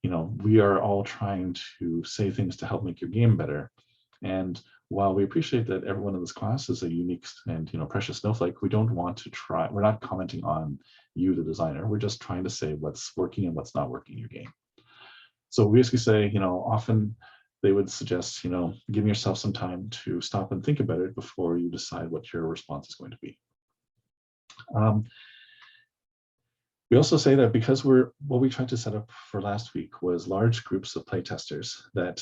we are all trying to say things to help make your game better. And while we appreciate that everyone in this class is a unique and precious snowflake, we don't want to we're not commenting on you, the designer. We're just trying to say what's working and what's not working in your game. So we basically say, often they would suggest, giving yourself some time to stop and think about it before you decide what your response is going to be. We also say that because what we tried to set up for last week was large groups of playtesters, that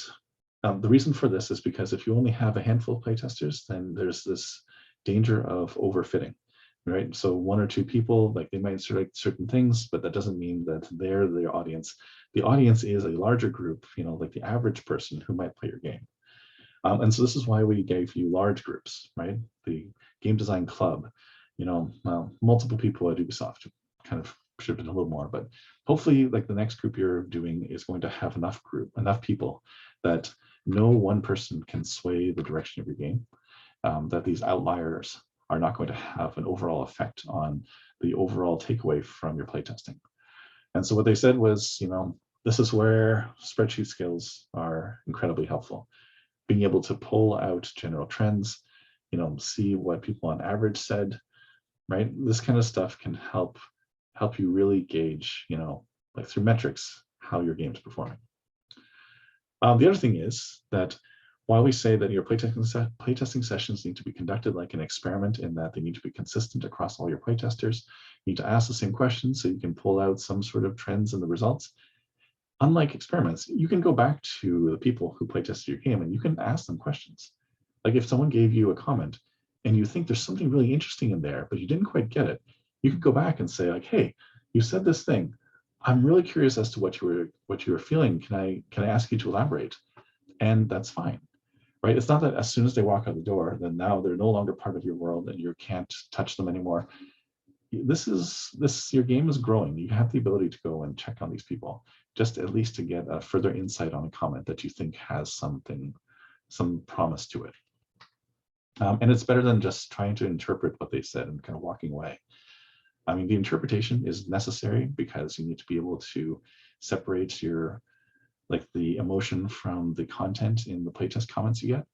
the reason for this is because if you only have a handful of playtesters, then there's this danger of overfitting, right? So one or two people, like, they might select certain things, but that doesn't mean that they're the audience. The audience is a larger group, like the average person who might play your game. And so this is why we gave you large groups, right? The Game Design Club, multiple people at Ubisoft, kind of should have been a little more, but hopefully, like, the next group you're doing is going to have enough people that no one person can sway the direction of your game, that these outliers are not going to have an overall effect on the overall takeaway from your playtesting. And so what they said was, this is where spreadsheet skills are incredibly helpful. Being able to pull out general trends, see what people on average said, right? This kind of stuff can help you really gauge, like through metrics, how your game's performing. The other thing is that while we say that your playtesting sessions need to be conducted like an experiment in that they need to be consistent across all your playtesters, you need to ask the same questions so you can pull out some sort of trends in the results. Unlike experiments, you can go back to the people who playtested your game and you can ask them questions. Like if someone gave you a comment and you think there's something really interesting in there, but you didn't quite get it, you could go back and say like, hey, you said this thing. I'm really curious as to what you were feeling. Can I ask you to elaborate? And that's fine. Right? It's not that as soon as they walk out the door, then now they're no longer part of your world and you can't touch them anymore. Your game is growing. You have the ability to go and check on these people, just at least to get a further insight on a comment that you think has some promise to it. And it's better than just trying to interpret what they said and kind of walking away. I mean, the interpretation is necessary because you need to be able to separate the emotion from the content in the playtest comments you get.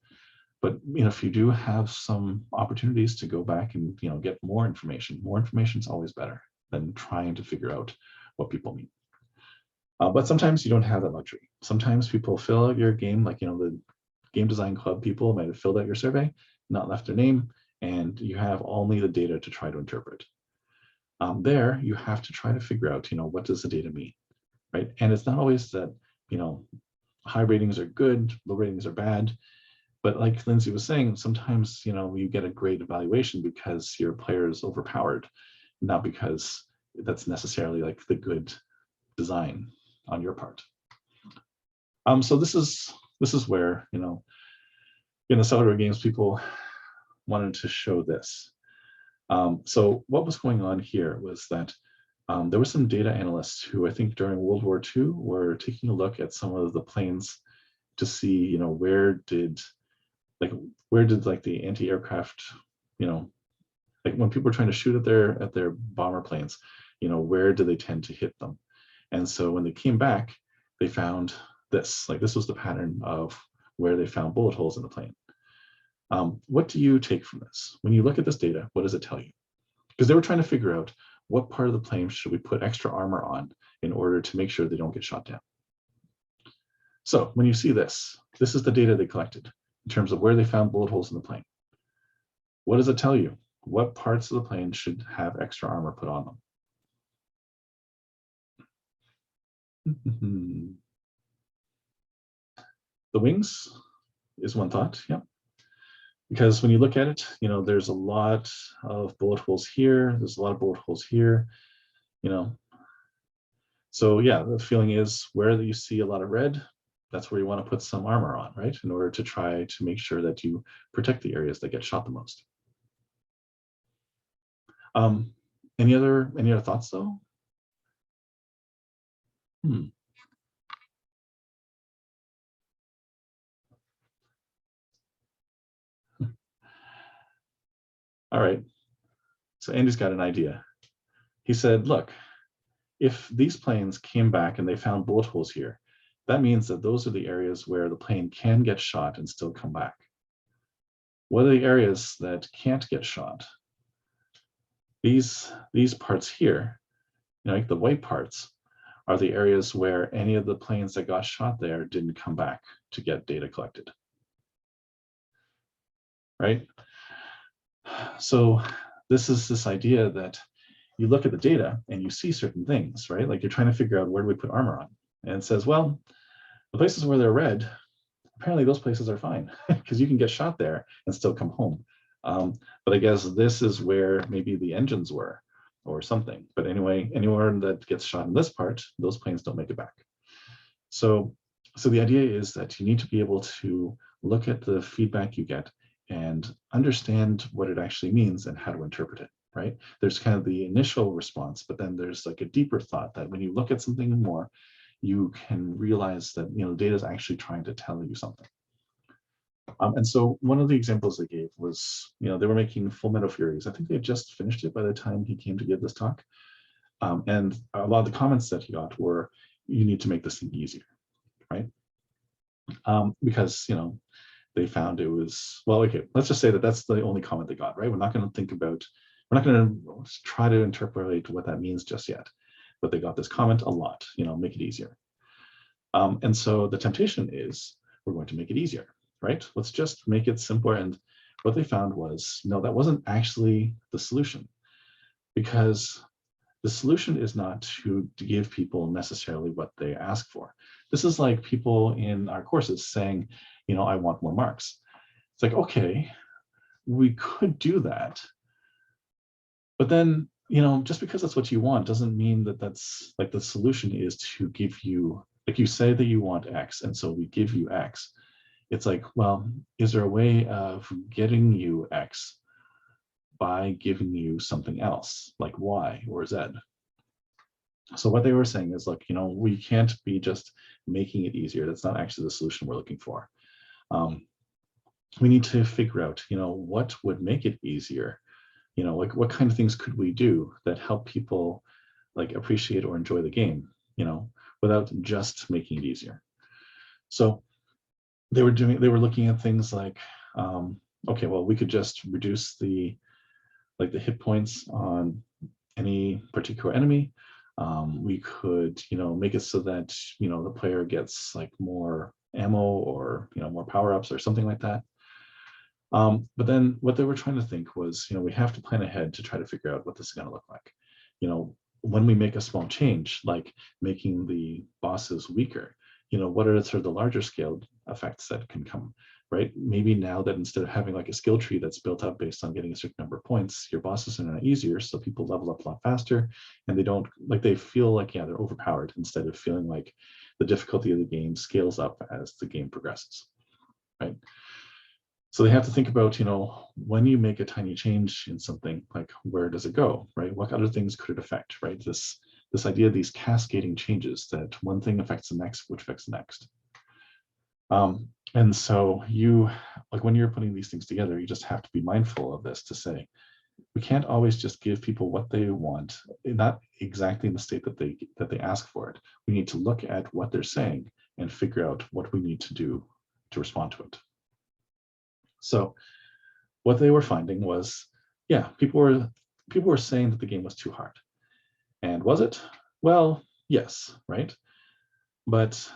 But if you do have some opportunities to go back and get more information is always better than trying to figure out what people mean. But sometimes you don't have that luxury. Sometimes people fill out your game, like the game design club people might have filled out your survey, not left their name, and you have only the data to try to interpret. There, you have to try to figure out, what does the data mean, right? And it's not always that high ratings are good, low ratings are bad. But like Lindsey was saying, sometimes, you get a great evaluation because your player is overpowered, not because that's necessarily like the good design on your part. So this is where, in the Celebrate games, people wanted to show this. So what was going on here was that there were some data analysts who I think during World War II were taking a look at some of the planes to see, where did the anti-aircraft, like when people were trying to shoot at their bomber planes, where do they tend to hit them? And so when they came back, they found this, this was the pattern of where they found bullet holes in the plane. What do you take from this? When you look at this data, what does it tell you? Because they were trying to figure out what part of the plane should we put extra armor on in order to make sure they don't get shot down. So when you see this is the data they collected in terms of where they found bullet holes in the plane. What does it tell you? What parts of the plane should have extra armor put on them? The wings is one thought, yeah. Because when you look at it, there's a lot of bullet holes here. There's a lot of bullet holes here, So yeah, the feeling is where you see a lot of red, that's where you want to put some armor on, right? In order to try to make sure that you protect the areas that get shot the most. Any other thoughts though? All right, so Andy's got an idea. He said, look, if these planes came back and they found bullet holes here, that means that those are the areas where the plane can get shot and still come back. What are the areas that can't get shot? These parts here, like the white parts, are the areas where any of the planes that got shot there didn't come back to get data collected, right? So this is this idea that you look at the data and you see certain things, right? Like you're trying to figure out where do we put armor on? And it says, well, the places where they're red, apparently those places are fine because you can get shot there and still come home. But I guess this is where maybe the engines were or something. But anyway, anywhere that gets shot in this part, those planes don't make it back. So the idea is that you need to be able to look at the feedback you get and understand what it actually means and how to interpret it, right? There's kind of the initial response, but then there's like a deeper thought that when you look at something more, you can realize that the data is actually trying to tell you something. And so one of the examples they gave was, they were making Full Metal Furies. I think they had just finished it by the time he came to give this talk. And a lot of the comments that he got were, you need to make this thing easier, right? Because, they found it was, well, okay, let's just say that that's the only comment they got, right? We're not going to try to interpolate what that means just yet. But they got this comment a lot, make it easier. And so the temptation is we're going to make it easier, right? Let's just make it simpler. And what they found was, no, that wasn't actually the solution, because the solution is not to give people necessarily what they ask for. This is like people in our courses saying, I want more marks. It's like, okay, we could do that. But then, just because that's what you want doesn't mean that that's like the solution is to give you, like you say that you want X, and so we give you X. It's like, well, is there a way of getting you X by giving you something else like Y or Z? So what they were saying is, look, we can't be just making it easier. That's not actually the solution we're looking for. We need to figure out, what would make it easier. Like what kind of things could we do that help people like appreciate or enjoy the game, without just making it easier. So they were looking at things like, okay, well, we could just reduce the hit points on any particular enemy. We could, make it so that, the player gets like more ammo or, more power-ups or something like that. But then what they were trying to think was, we have to plan ahead to try to figure out what this is going to look like. When we make a small change, like making the bosses weaker, what are sort of the larger scale effects that can come, right? Maybe now that instead of having like a skill tree that's built up based on getting a certain number of points, your bosses are now easier, so people level up a lot faster, and they feel like, they're overpowered instead of feeling like the difficulty of the game scales up as the game progresses, right? So they have to think about, when you make a tiny change in something, like where does it go, right? What other things could it affect, right? This idea of these cascading changes, that one thing affects the next, which affects the next. And so when you're putting these things together, you just have to be mindful of this, to say, we can't always just give people what they want, not exactly in the state that they ask for it. We need to look at what they're saying and figure out what we need to do to respond to it. So what they were finding was, people were saying that the game was too hard. And was it? Well, yes, right? But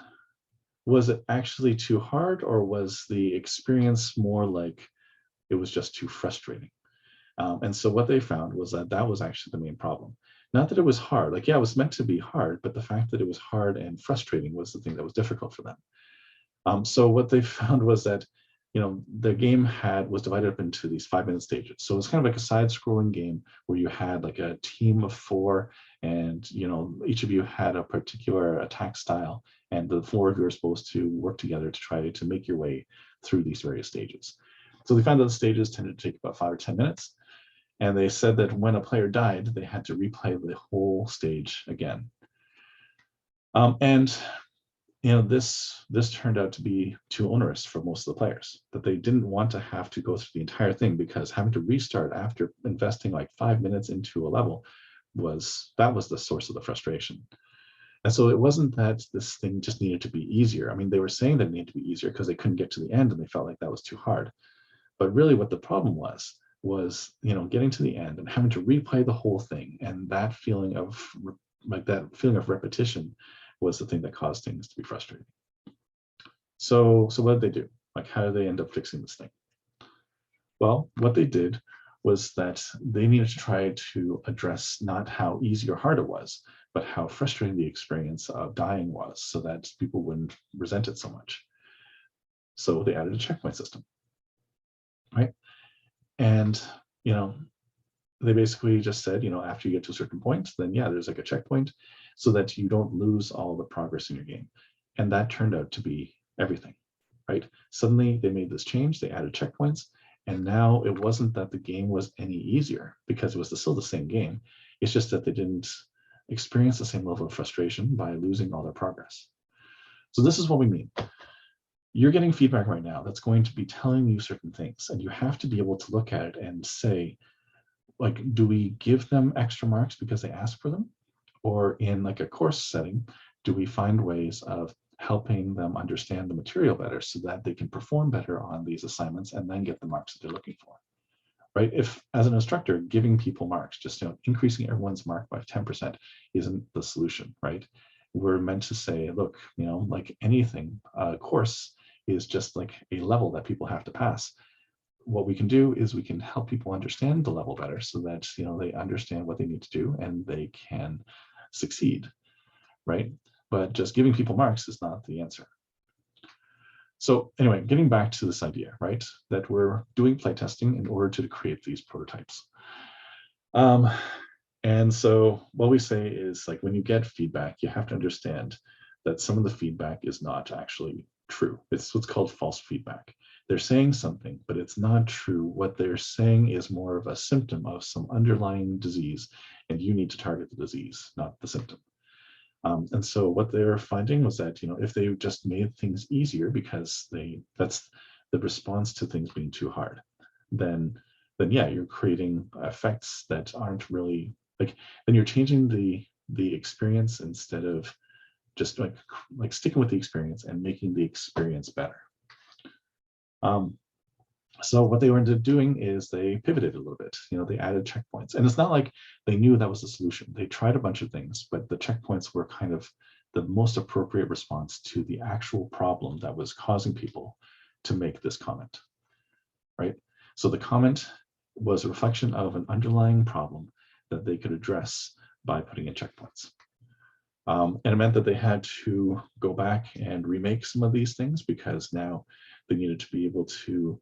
was it actually too hard, or was the experience more like it was just too frustrating? And so what they found was that was actually the main problem. Not that it was hard, it was meant to be hard, but the fact that it was hard and frustrating was the thing that was difficult for them. So what they found was that, the game was divided up into these 5-minute stages. So it's kind of like a side-scrolling game where you had like a team of 4, and each of you had a particular attack style, and the 4 of you are supposed to work together to try to make your way through these various stages. So they found that the stages tended to take about 5 or 10 minutes, and they said that when a player died, they had to replay the whole stage again. And this turned out to be too onerous for most of the players, that they didn't want to have to go through the entire thing, because having to restart after investing like 5 minutes into a level was the source of the frustration. And so it wasn't that this thing just needed to be easier. I mean, they were saying that it needed to be easier because they couldn't get to the end and they felt like that was too hard. But really what the problem was getting to the end and having to replay the whole thing, and that feeling of repetition was the thing that caused things to be frustrating. So what did they do? How did they end up fixing this thing? Well, what they did was that they needed to try to address not how easy or hard it was, but how frustrating the experience of dying was, so that people wouldn't resent it so much. So they added a checkpoint system, right? And, they basically just said, after you get to a certain point, then there's like a checkpoint, so that you don't lose all the progress in your game. And that turned out to be everything, right? Suddenly they made this change, they added checkpoints, and now it wasn't that the game was any easier, because it was still the same game. It's just that they didn't experience the same level of frustration by losing all their progress. So this is what we mean. You're getting feedback right now that's going to be telling you certain things, and you have to be able to look at it and say, do we give them extra marks because they ask for them? Or in like a course setting, do we find ways of helping them understand the material better so that they can perform better on these assignments and then get the marks that they're looking for, right? If, as an instructor, giving people marks, just increasing everyone's mark by 10% isn't the solution, right? We're meant to say, look, like anything, a course is just like a level that people have to pass. What we can do is we can help people understand the level better so that they understand what they need to do and they can succeed, right? But just giving people marks is not the answer. So anyway, getting back to this idea, right, that we're doing playtesting in order to create these prototypes. And so what we say is, like, when you get feedback, you have to understand that some of the feedback is not actually true. It's what's called false feedback. They're saying something, but it's not true. What they're saying is more of a symptom of some underlying disease, and you need to target the disease, not the symptom. And so what they're finding was that, if they just made things easier because that's the response to things being too hard, then yeah, you're creating effects that aren't really then you're changing the experience instead of just like sticking with the experience and making the experience better. So what they ended up doing is they pivoted a little bit. They added checkpoints, and it's not like they knew that was the solution. They tried a bunch of things, but the checkpoints were kind of the most appropriate response to the actual problem that was causing people to make this comment, right? So the comment was a reflection of an underlying problem that they could address by putting in checkpoints. And it meant that they had to go back and remake some of these things because now they needed to be able to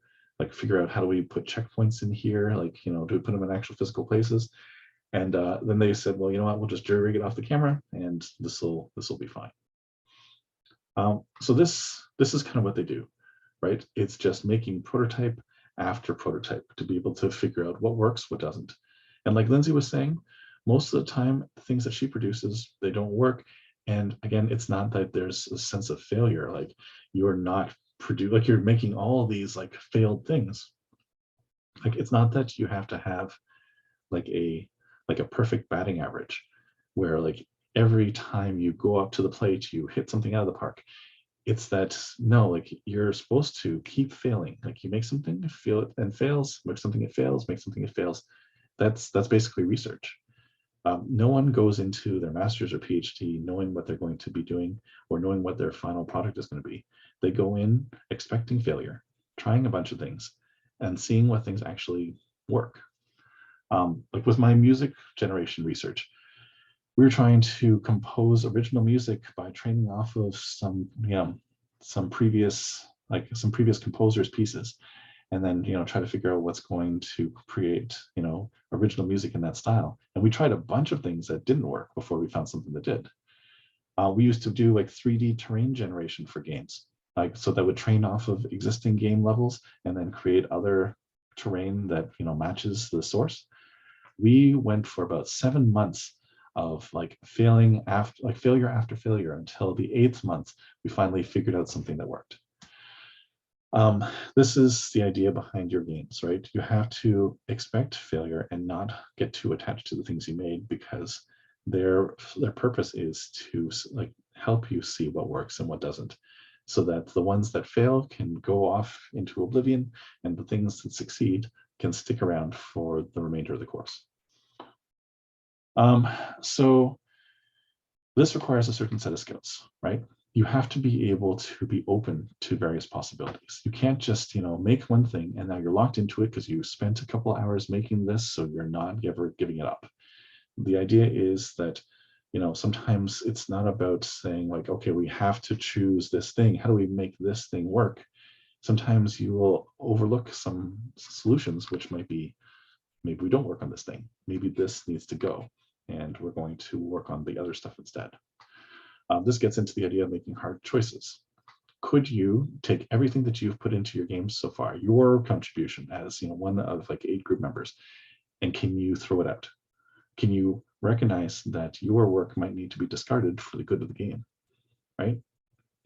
figure out, how do we put checkpoints in here? Do we put them in actual physical places? And then they said, well, you know what, we'll just jury rig it off the camera and this will be fine. So this is kind of what they do, right? It's just making prototype after prototype to be able to figure out what works, what doesn't. And like Lindsey was saying, most of the time, things that she produces, they don't work. And again, it's not that there's a sense of failure, you're not you're making all of these failed things. It's not that you have to have a perfect batting average where every time you go up to the plate, you hit something out of the park. It's that, no, you're supposed to keep failing. You make something, feel it and fails, make something, it fails, make something, it fails. That's basically research. No one goes into their master's or PhD knowing what they're going to be doing or knowing what their final product is going to be. They go in expecting failure, trying a bunch of things, and seeing what things actually work. With my music generation research, we were trying to compose original music by training off of some previous composers' pieces, and then try to figure out what's going to create original music in that style. And we tried a bunch of things that didn't work before we found something that did. We used to do 3D terrain generation for games, so that would train off of existing game levels and then create other terrain that matches the source. We went for about 7 months of failure after failure until the 8th month we finally figured out something that worked. This is the idea behind your games, right? You have to expect failure and not get too attached to the things you made, because their purpose is to help you see what works and what doesn't, so that the ones that fail can go off into oblivion and the things that succeed can stick around for the remainder of the course. So this requires a certain set of skills, right? You have to be able to be open to various possibilities. You can't just, make one thing and now you're locked into it because you spent a couple hours making this, so you're not ever giving it up. The idea is that, sometimes it's not about saying okay, we have to choose this thing. How do we make this thing work? Sometimes you will overlook some solutions, which might be, maybe we don't work on this thing. Maybe this needs to go, and we're going to work on the other stuff instead. This gets into the idea of making hard choices. Could you take everything that you've put into your games so far, your contribution as one of 8 group members, and can you throw it out? Can you recognize that your work might need to be discarded for the good of the game, right?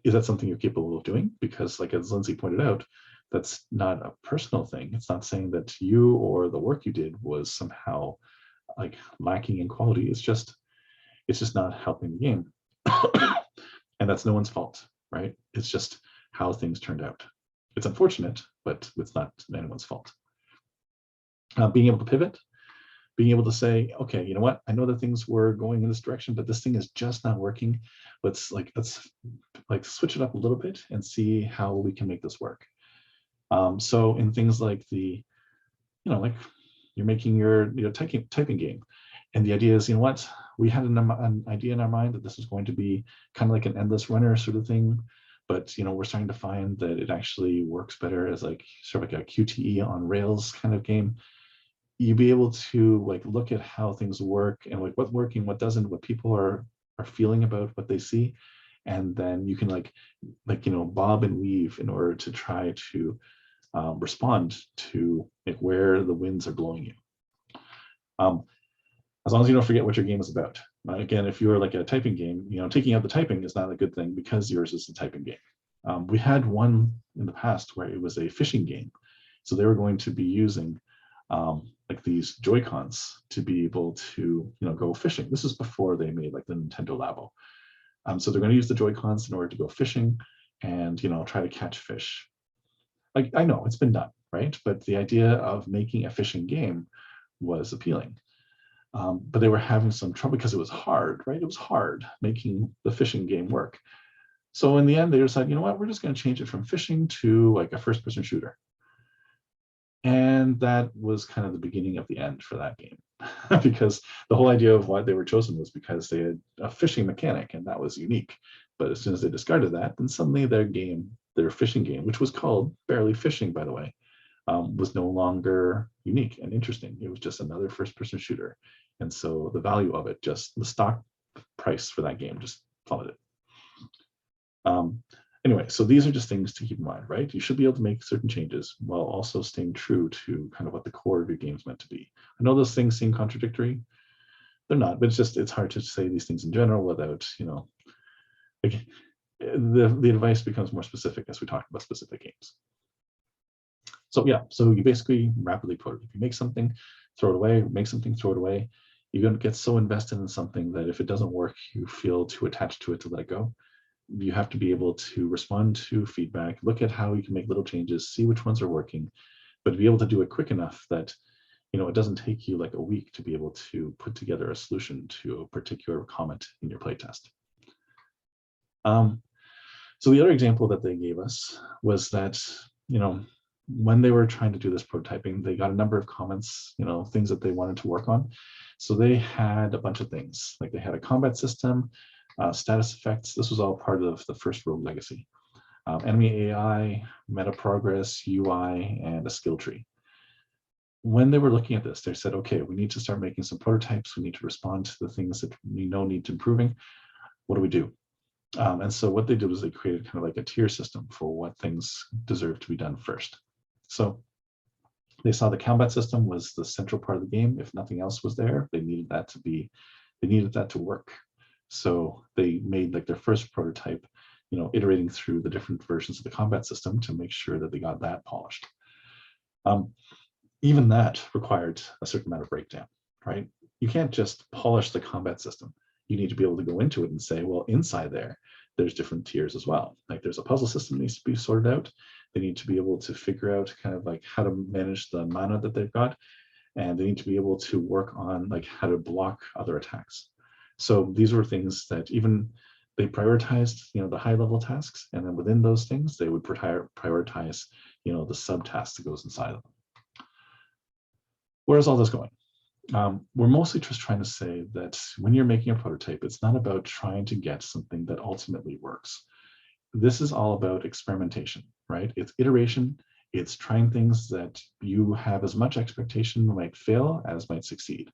Is that something you're capable of doing? Because as Lindsey pointed out, that's not a personal thing. It's not saying that you or the work you did was somehow lacking in quality. It's just not helping the game. And that's no one's fault, right? It's just how things turned out. It's unfortunate, but it's not anyone's fault. Being able to pivot being able to say, okay, you know what, I know that things were going in this direction, but this thing is just not working. Let's switch it up a little bit and see how we can make this work. So in things like like you're making your typing game, and the idea is, you know what, we had an idea in our mind that this was going to be kind of like an endless runner sort of thing, but we're starting to find that it actually works better as like sort of like a QTE on Rails kind of game. You'd be able to like look at how things work and like what's working, what doesn't, what people are feeling about what they see, and then you can like bob and weave in order to try to respond to like where the winds are blowing you. As long as you don't forget what your game is about. Again, if you're like a typing game, taking out the typing is not a good thing because yours is a typing game. We had one in the past where it was a fishing game. So they were going to be using like these Joy-Cons to be able to go fishing. This is before they made like the Nintendo Labo. So they're going to use the Joy-Cons in order to go fishing and try to catch fish. Like, I know it's been done, right? But the idea of making a fishing game was appealing. But they were having some trouble because it was hard, right? It was hard making the fishing game work. So in the end, they decided, you know what, we're just going to change it from fishing to like a first-person shooter. And that was kind of the beginning of the end for that game, because the whole idea of why they were chosen was because they had a fishing mechanic, and that was unique. But as soon as they discarded that, then suddenly their fishing game, which was called Barely Fishing, by the way, was no longer unique and interesting. It was just another first-person shooter. And so the value of it, just the stock price for that game just plummeted. Anyway, so these are just things to keep in mind, right? You should be able to make certain changes while also staying true to kind of what the core of your game is meant to be. I know those things seem contradictory. They're not, but it's hard to say these things in general without, like, the advice becomes more specific as we talk about specific games. So yeah, so you basically rapidly prototype. You make something, throw it away, make something, throw it away. You're going to get so invested in something that if it doesn't work, you feel too attached to it to let it go. You have to be able to respond to feedback, look at how you can make little changes, see which ones are working, but be able to do it quick enough that it doesn't take you like a week to be able to put together a solution to a particular comment in your playtest. So the other example that they gave us was that, when they were trying to do this prototyping, they got a number of comments, things that they wanted to work on. So they had a bunch of things, like they had a combat system, status effects. This was all part of the first Rogue Legacy. Enemy AI, meta progress, UI, and a skill tree. When they were looking at this, they said, okay, we need to start making some prototypes. We need to respond to the things that we know need improving. What do we do? And so what they did was they created kind of like a tier system for what things deserve to be done first. So they saw the combat system was the central part of the game. If nothing else was there, they needed that to work. So they made like their first prototype, iterating through the different versions of the combat system to make sure that they got that polished. Even that required a certain amount of breakdown, right? You can't just polish the combat system. You need to be able to go into it and say, well, inside there's different tiers as well. Like there's a puzzle system that needs to be sorted out. They need to be able to figure out kind of like how to manage the mana that they've got. And they need to be able to work on like how to block other attacks. So these were things that even they prioritized, the high level tasks. And then within those things, they would prioritize, the subtasks that goes inside of them. Where's all this going? We're mostly just trying to say that when you're making a prototype, it's not about trying to get something that ultimately works. This is all about experimentation, right? It's iteration. It's trying things that you have as much expectation might fail as might succeed,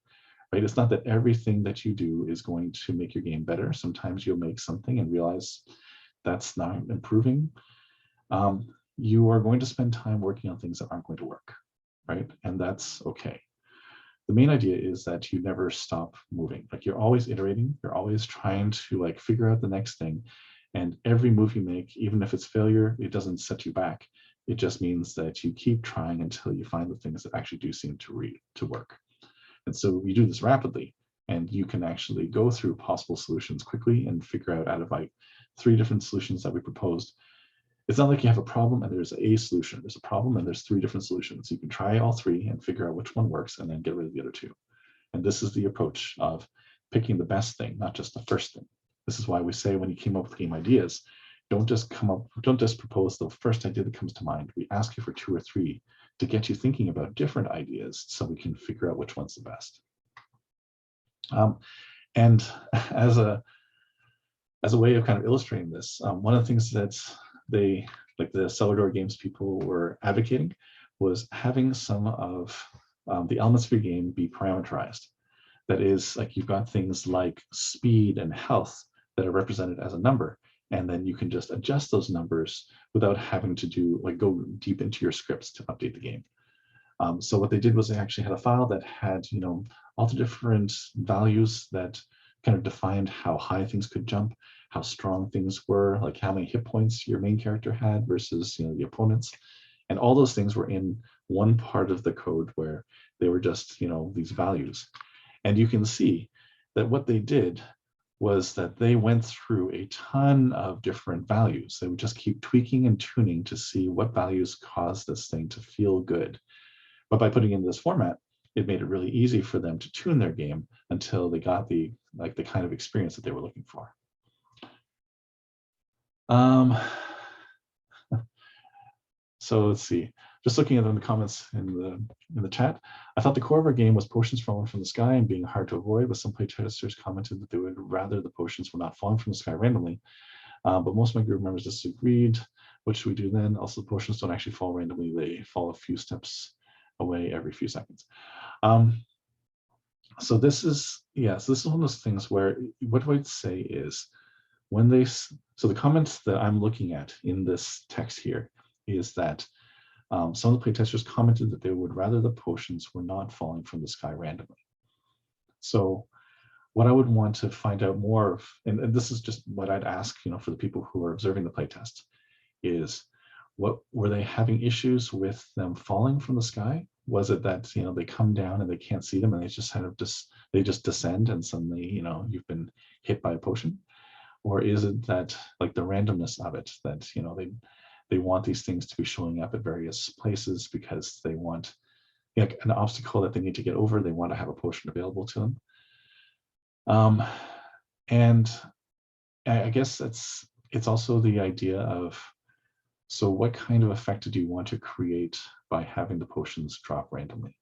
right? It's not that everything that you do is going to make your game better. Sometimes you'll make something and realize that's not improving. You are going to spend time working on things that aren't going to work, right? And that's okay. The main idea is that you never stop moving. Like you're always iterating, you're always trying to like figure out the next thing. And every move you make, even if it's failure, it doesn't set you back. It just means that you keep trying until you find the things that actually do seem to work. And so we do this rapidly, and you can actually go through possible solutions quickly and figure out of like 3 different solutions that we proposed. It's not like you have a problem and there's a solution. There's a problem and there's 3 different solutions. You can try all 3 and figure out which one works and then get rid of the other 2. And this is the approach of picking the best thing, not just the first thing. This is why we say when you came up with game ideas, don't just propose the first idea that comes to mind. We ask you for 2 or 3 to get you thinking about different ideas so we can figure out which one's the best. And as a way of kind of illustrating this, one of the things that they, like the Cellar Games people, were advocating was having some of the elements of your game be parameterized. That is, like, you've got things like speed and health that are represented as a number, and then you can just adjust those numbers without having to go deep into your scripts to update the game. So what they did was they actually had a file that had, all the different values that kind of defined how high things could jump, how strong things were, like how many hit points your main character had versus, the opponents. And all those things were in one part of the code where they were just, these values. And you can see that what they did was that they went through a ton of different values. They would just keep tweaking and tuning to see what values caused this thing to feel good. But by putting it in this format, it made it really easy for them to tune their game until they got the kind of experience that they were looking for. So let's see. Just looking at the comments in the chat, I thought the core of our game was potions falling from the sky and being hard to avoid, but some playtesters commented that they would rather the potions were not falling from the sky randomly. But most of my group members disagreed. What should we do then? Also, the potions don't actually fall randomly. They fall a few steps away every few seconds. So this is one of those things where what I'd say is so the comments that I'm looking at in this text here is that some of the playtesters commented that they would rather the potions were not falling from the sky randomly. So what I would want to find out more of, and this is just what I'd ask, for the people who are observing the playtest, is what were they having issues with them falling from the sky? Was it that they come down and they can't see them and they just kind of they just descend and suddenly you've been hit by a potion? Or is it that, like, the randomness of it, that they want these things to be showing up at various places because they want an obstacle that they need to get over, they want to have a potion available to them. And I guess it's also the idea of, so what kind of effect do you want to create by having the potions drop randomly?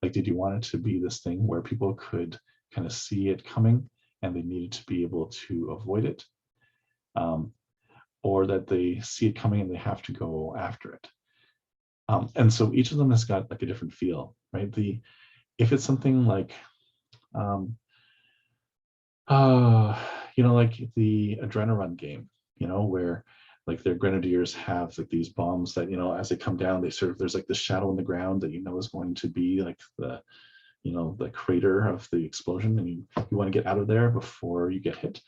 Like, did you want it to be this thing where people could kind of see it coming and they needed to be able to avoid it? Or that they see it coming and they have to go after it? And so each of them has got like a different feel, right? If it's something like, like the Adrenarun game, where like their grenadiers have like these bombs that, as they come down, there's like the shadow in the ground that is going to be like the crater of the explosion, and you want to get out of there before you get hit.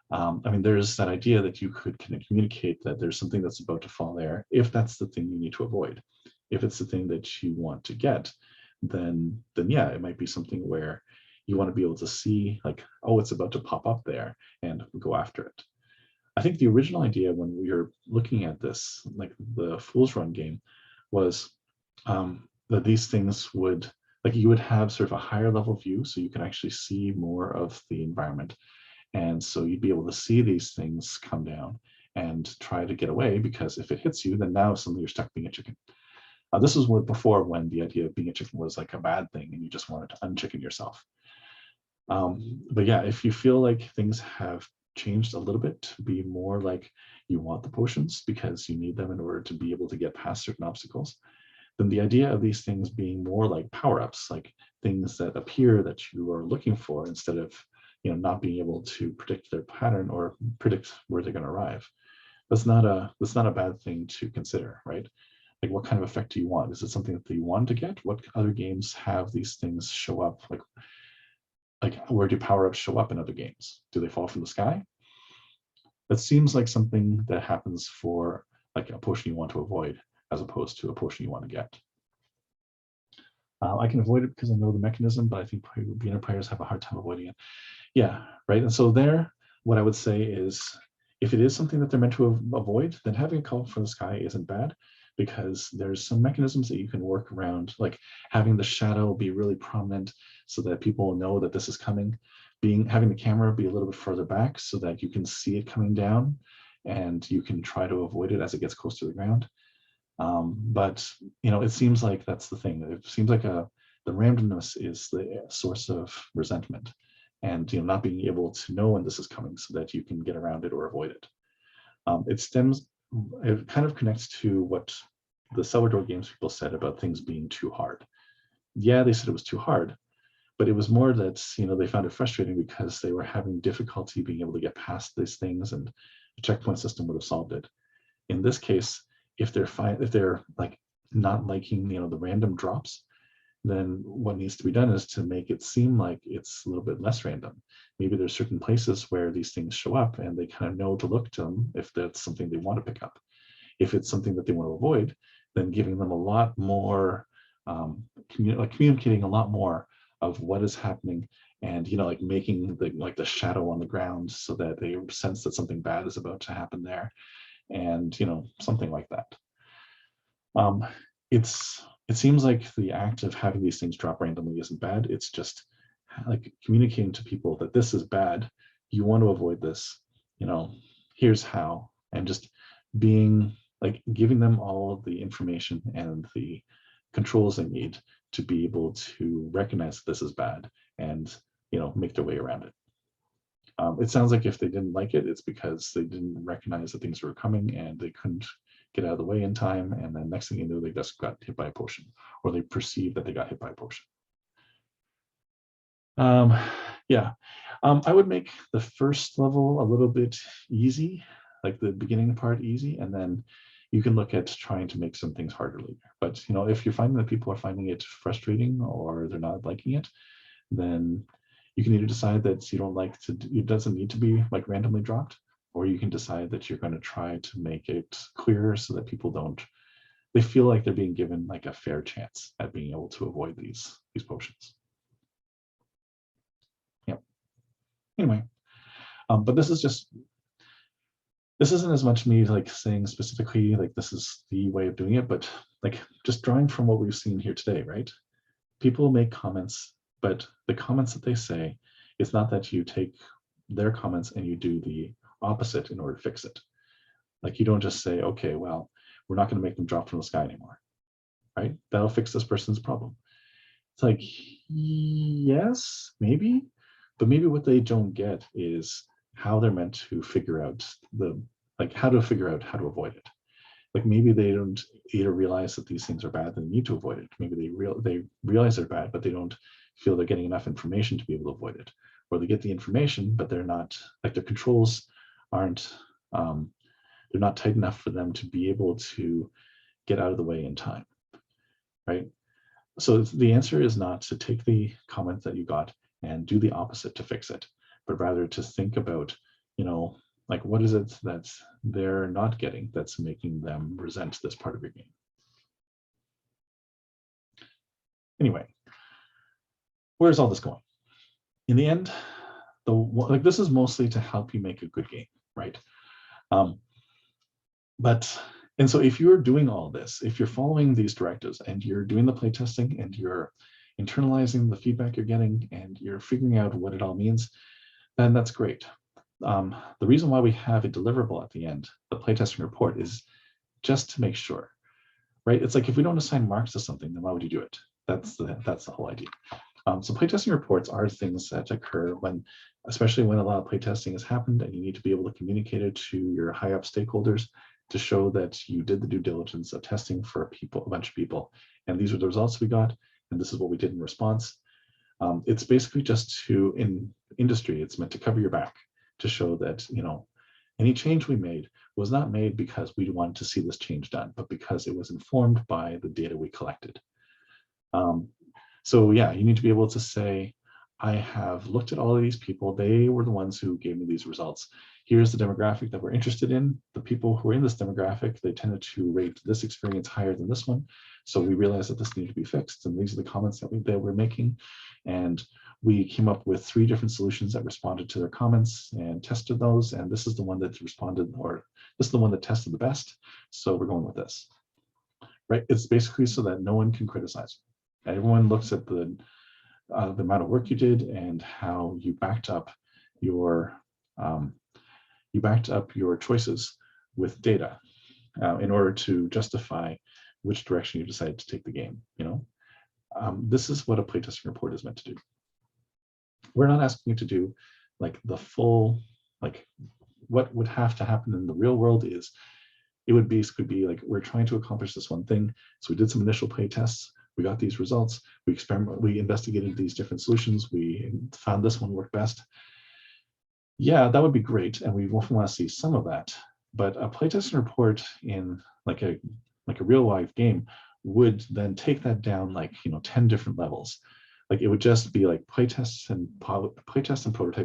There's that idea that you could kind of communicate that there's something that's about to fall there, if that's the thing you need to avoid. If it's the thing that you want to get, then yeah, it might be something where you want to be able to see, like, oh, it's about to pop up there, and go after it. I think the original idea when we were looking at this, like the Fool's Run game, was that these things would, like, you would have sort of a higher level view, so you can actually see more of the environment. And so you'd be able to see these things come down and try to get away, because if it hits you, then now suddenly you're stuck being a chicken. This was before, when the idea of being a chicken was like a bad thing and you just wanted to unchicken yourself. But yeah, if you feel like things have changed a little bit to be more like you want the potions because you need them in order to be able to get past certain obstacles, then the idea of these things being more like power-ups, like things that appear that you are looking for, instead of not being able to predict their pattern or predict where they're going to arrive. That's not a bad thing to consider, right? Like, what kind of effect do you want? Is it something that you want to get? What other games have these things show up? Like where do power-ups show up in other games? Do they fall from the sky? That seems like something that happens for like a potion you want to avoid, as opposed to a potion you want to get. I can avoid it because I know the mechanism, but I think beginner players have a hard time avoiding it. Yeah, right. And so what I would say is, if it is something that they're meant to avoid, then having a call from the sky isn't bad. because there's some mechanisms that you can work around, like having the shadow be really prominent so that people know that this is coming, having the camera be a little bit further back so that you can see it coming down and you can try to avoid it as it gets close to the ground. But it seems like that's the thing. It seems like the randomness is the source of resentment, and not being able to know when this is coming so that you can get around it or avoid it. It kind of connects to what the cellar door games people said about things being too hard. Yeah, they said it was too hard, but it was more that they found it frustrating because they were having difficulty being able to get past these things, and the checkpoint system would have solved it. In this case, if they're like not liking the random drops, then what needs to be done is to make it seem like it's a little bit less random. Maybe there's certain places where these things show up and they kind of know to look to them if that's something they want to pick up. If it's something that they want to avoid, then giving them a lot more, communicating a lot more of what is happening, and like making the shadow on the ground so that they sense that something bad is about to happen there, and something like that. It seems like the act of having these things drop randomly isn't bad. It's just like communicating to people that this is bad. You want to avoid this. Here's how, and just being like giving them all of the information and the controls they need to be able to recognize that this is bad and make their way around it. It sounds like if they didn't like it, it's because they didn't recognize that things were coming and they couldn't get out of the way in time, and then next thing you know, they just got hit by a potion, or they perceived that they got hit by a potion. I would make the first level a little bit easy, like the beginning part easy, and then you can look at trying to make some things harder later. But if you're finding that people are finding it frustrating or they're not liking it, then you can either decide that you don't like to, it doesn't need to be like randomly dropped, or you can decide that you're going to try to make it clearer so that people they feel like they're being given like a fair chance at being able to avoid these potions. Yeah. Anyway, but this isn't as much me like saying specifically like this is the way of doing it, but like just drawing from what we've seen here today, right? People make comments, but the comments that they say, it's not that you take their comments and you do the opposite in order to fix it. Like you don't just say, okay, well, we're not going to make them drop from the sky anymore, right? That'll fix this person's problem. It's like, yes, maybe, but maybe what they don't get is how they're meant to figure out how to avoid it. Like maybe they don't either realize that these things are bad, they need to avoid it. Maybe they realize they're bad, but they don't feel they're getting enough information to be able to avoid it. Or they get the information, but they're not, like their controls aren't, they're not tight enough for them to be able to get out of the way in time, right? So the answer is not to take the comment that you got and do the opposite to fix it, but rather to think about, like what is it that they're not getting that's making them resent this part of your game. Anyway, where's all this going? In the end, this is mostly to help you make a good game, right? And so if you're doing all this, if you're following these directives and you're doing the playtesting and you're internalizing the feedback you're getting and you're figuring out what it all means, then that's great. The reason why we have a deliverable at the end, the playtesting report, is just to make sure, right? It's like if we don't assign marks to something, then why would you do it? That's the whole idea. So playtesting reports are things that occur especially when a lot of playtesting has happened and you need to be able to communicate it to your high up stakeholders to show that you did the due diligence of testing for a bunch of people. And these are the results we got, and this is what we did in response. It's basically just in industry, it's meant to cover your back, to show that, any change we made was not made because we wanted to see this change done, but because it was informed by the data we collected. So yeah, you need to be able to say, I have looked at all of these people. They were the ones who gave me these results. Here's the demographic that we're interested in. The people who are in this demographic, they tended to rate this experience higher than this one. So we realized that this needed to be fixed. And these are the comments that we're making. And we came up with 3 different solutions that responded to their comments and tested those. And this is the one that responded, or this is the one that tested the best. So we're going with this. right? It's basically so that no one can criticize you. Everyone looks at the amount of work you did and how you backed up your choices with data in order to justify which direction you decided to take the game. This is what a playtesting report is meant to do. We're not asking you to do like the full, like what would have to happen in the real world is it would basically be like, we're trying to accomplish this one thing. So we did some initial play tests. We got these results. We investigated these different solutions. We found this one worked best. Yeah, that would be great. And we often want to see some of that. But a playtesting report in like a real life game would then take that down like 10 different levels. Like it would just be like playtest and prototype,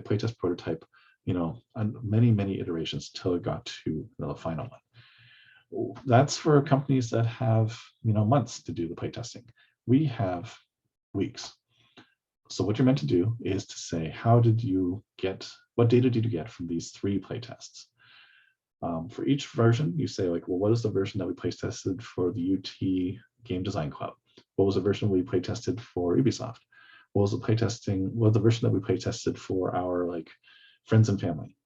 playtest, prototype, on many iterations till it got to the final one. That's for companies that have months to do the playtesting. We have weeks. So what you're meant to do is to say, what data did you get from these 3 playtests? For each version, you say like, well, what is the version that we play tested for the UT Game Design Club? What was the version we play tested for Ubisoft? What was the version that we play tested for our like friends and family?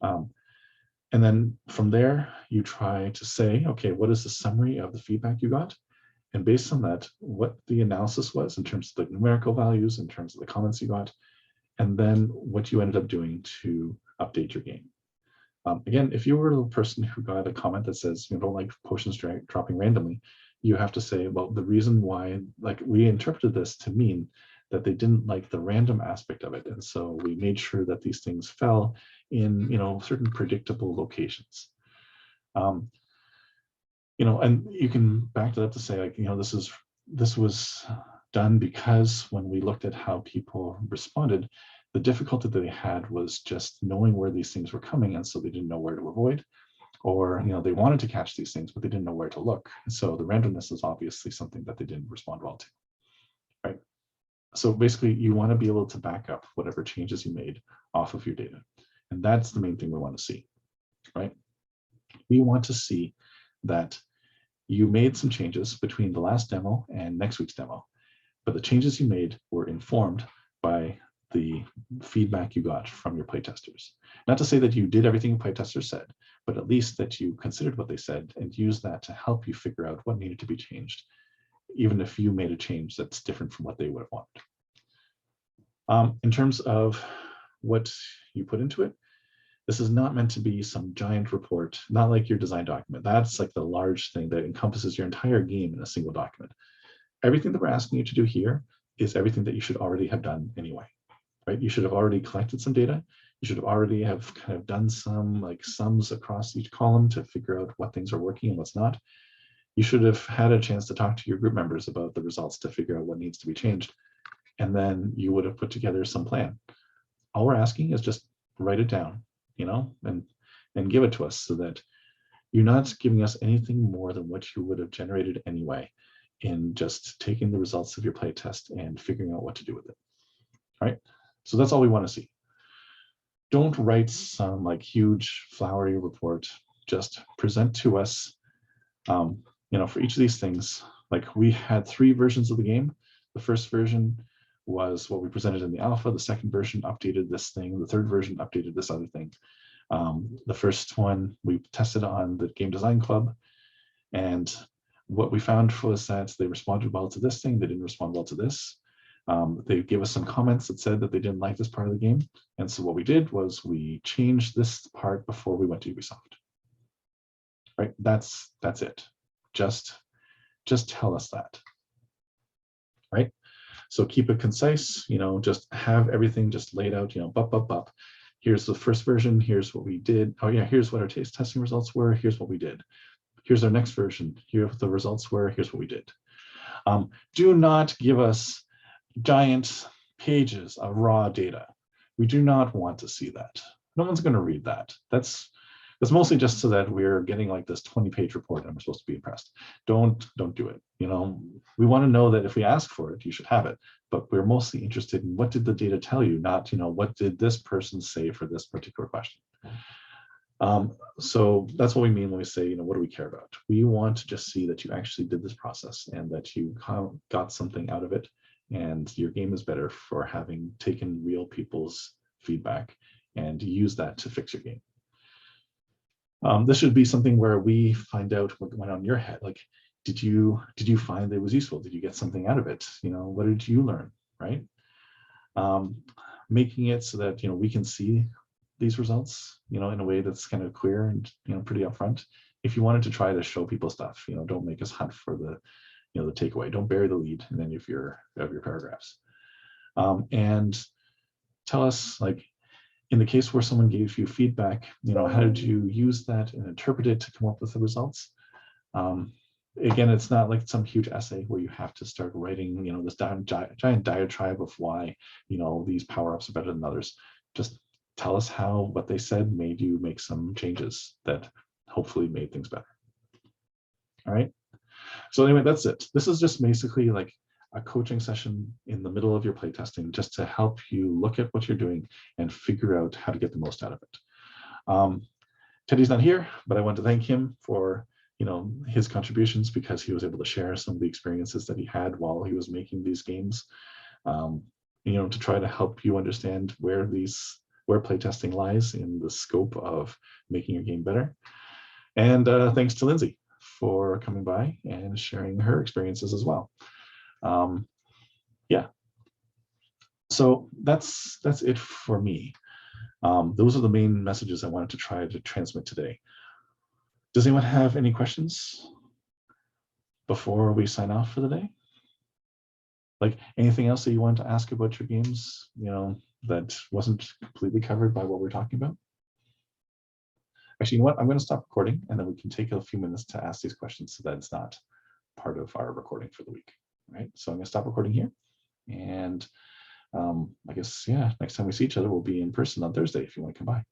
And then from there, you try to say, okay, what is the summary of the feedback you got? And based on that, what the analysis was in terms of the numerical values, in terms of the comments you got, and then what you ended up doing to update your game. Again, if you were the person who got a comment that says you don't like potions dropping randomly, you have to say, well, the reason why, like we interpreted this to mean that they didn't like the random aspect of it. And so we made sure that these things fell in, certain predictable locations. And you can back that up to say like, this was done because when we looked at how people responded, the difficulty that they had was just knowing where these things were coming. And so they didn't know where to avoid, or, they wanted to catch these things, but they didn't know where to look. And so the randomness is obviously something that they didn't respond well to, right? So basically you want to be able to back up whatever changes you made off of your data. And that's the main thing we want to see, right? We want to see that you made some changes between the last demo and next week's demo, but the changes you made were informed by the feedback you got from your playtesters. Not to say that you did everything playtesters said, but at least that you considered what they said and used that to help you figure out what needed to be changed, even if you made a change that's different from what they would have wanted. In terms of what you put into it, this is not meant to be some giant report, not like your design document. That's like the large thing that encompasses your entire game in a single document. Everything that we're asking you to do here is everything that you should already have done anyway, right? You should have already collected some data. You should have already have kind of done some like sums across each column to figure out what things are working and what's not. You should have had a chance to talk to your group members about the results to figure out what needs to be changed. And then you would have put together some plan. All we're asking is just write it down, and give it to us so that you're not giving us anything more than what you would have generated anyway in just taking the results of your play test and figuring out what to do with it, right? So that's all we want to see. Don't write some like huge flowery report, just present to us, for each of these things. Like we had 3 versions of the game. The first version was what we presented in the alpha. The second version updated this thing. The third version updated this other thing. The first one we tested on the Game Design Club. And what we found was that they responded well to this thing. They didn't respond well to this. They gave us some comments that said that they didn't like this part of the game. And so what we did was we changed this part before we went to Ubisoft. Right? That's it. Just tell us that. Right? So keep it concise, just have everything just laid out, bup. Here's the first version, here's what we did. Oh yeah, here's what our testing results were, here's what we did. Here's our next version, here the results were, here's what we did. Do not give us giant pages of raw data. We do not want to see that. No one's going to read that. That's mostly just so that we're getting like this 20-page report and we're supposed to be impressed. Don't do it. We want to know that if we ask for it, you should have it. But we're mostly interested in what did the data tell you, not what did this person say for this particular question. So that's what we mean when we say, what do we care about? We want to just see that you actually did this process and that you got something out of it, and your game is better for having taken real people's feedback and use that to fix your game. This should be something where we find out what went on in your head. Like, did you find it was useful? Did you get something out of it? What did you learn, right? Making it so that we can see these results, in a way that's kind of clear and pretty upfront. If you wanted to try to show people stuff, don't make us hunt for the the takeaway. Don't bury the lead in any of your paragraphs. And tell us, like, in the case where someone gave you feedback, how did you use that and interpret it to come up with the results? Again, it's not like some huge essay where you have to start writing, this giant diatribe of why, these power-ups are better than others. Just tell us how what they said made you make some changes that hopefully made things better. All right. So anyway, that's it. This is just basically like a coaching session in the middle of your playtesting, just to help you look at what you're doing and figure out how to get the most out of it. Teddy's not here, but I want to thank him for his contributions, because he was able to share some of the experiences that he had while he was making these games, to try to help you understand where playtesting lies in the scope of making your game better. And thanks to Lindsey for coming by and sharing her experiences as well. Yeah, so that's it for me. Those are the main messages I wanted to try to transmit today. Does anyone have any questions before we sign off for the day? Like, anything else that you want to ask about your games, that wasn't completely covered by what we're talking about? Actually, you know what? I'm going to stop recording, and then we can take a few minutes to ask these questions so that it's not part of our recording for the week. All right, so I'm going to stop recording here. And I guess, yeah, next time we see each other, we'll be in person on Thursday if you want to come by.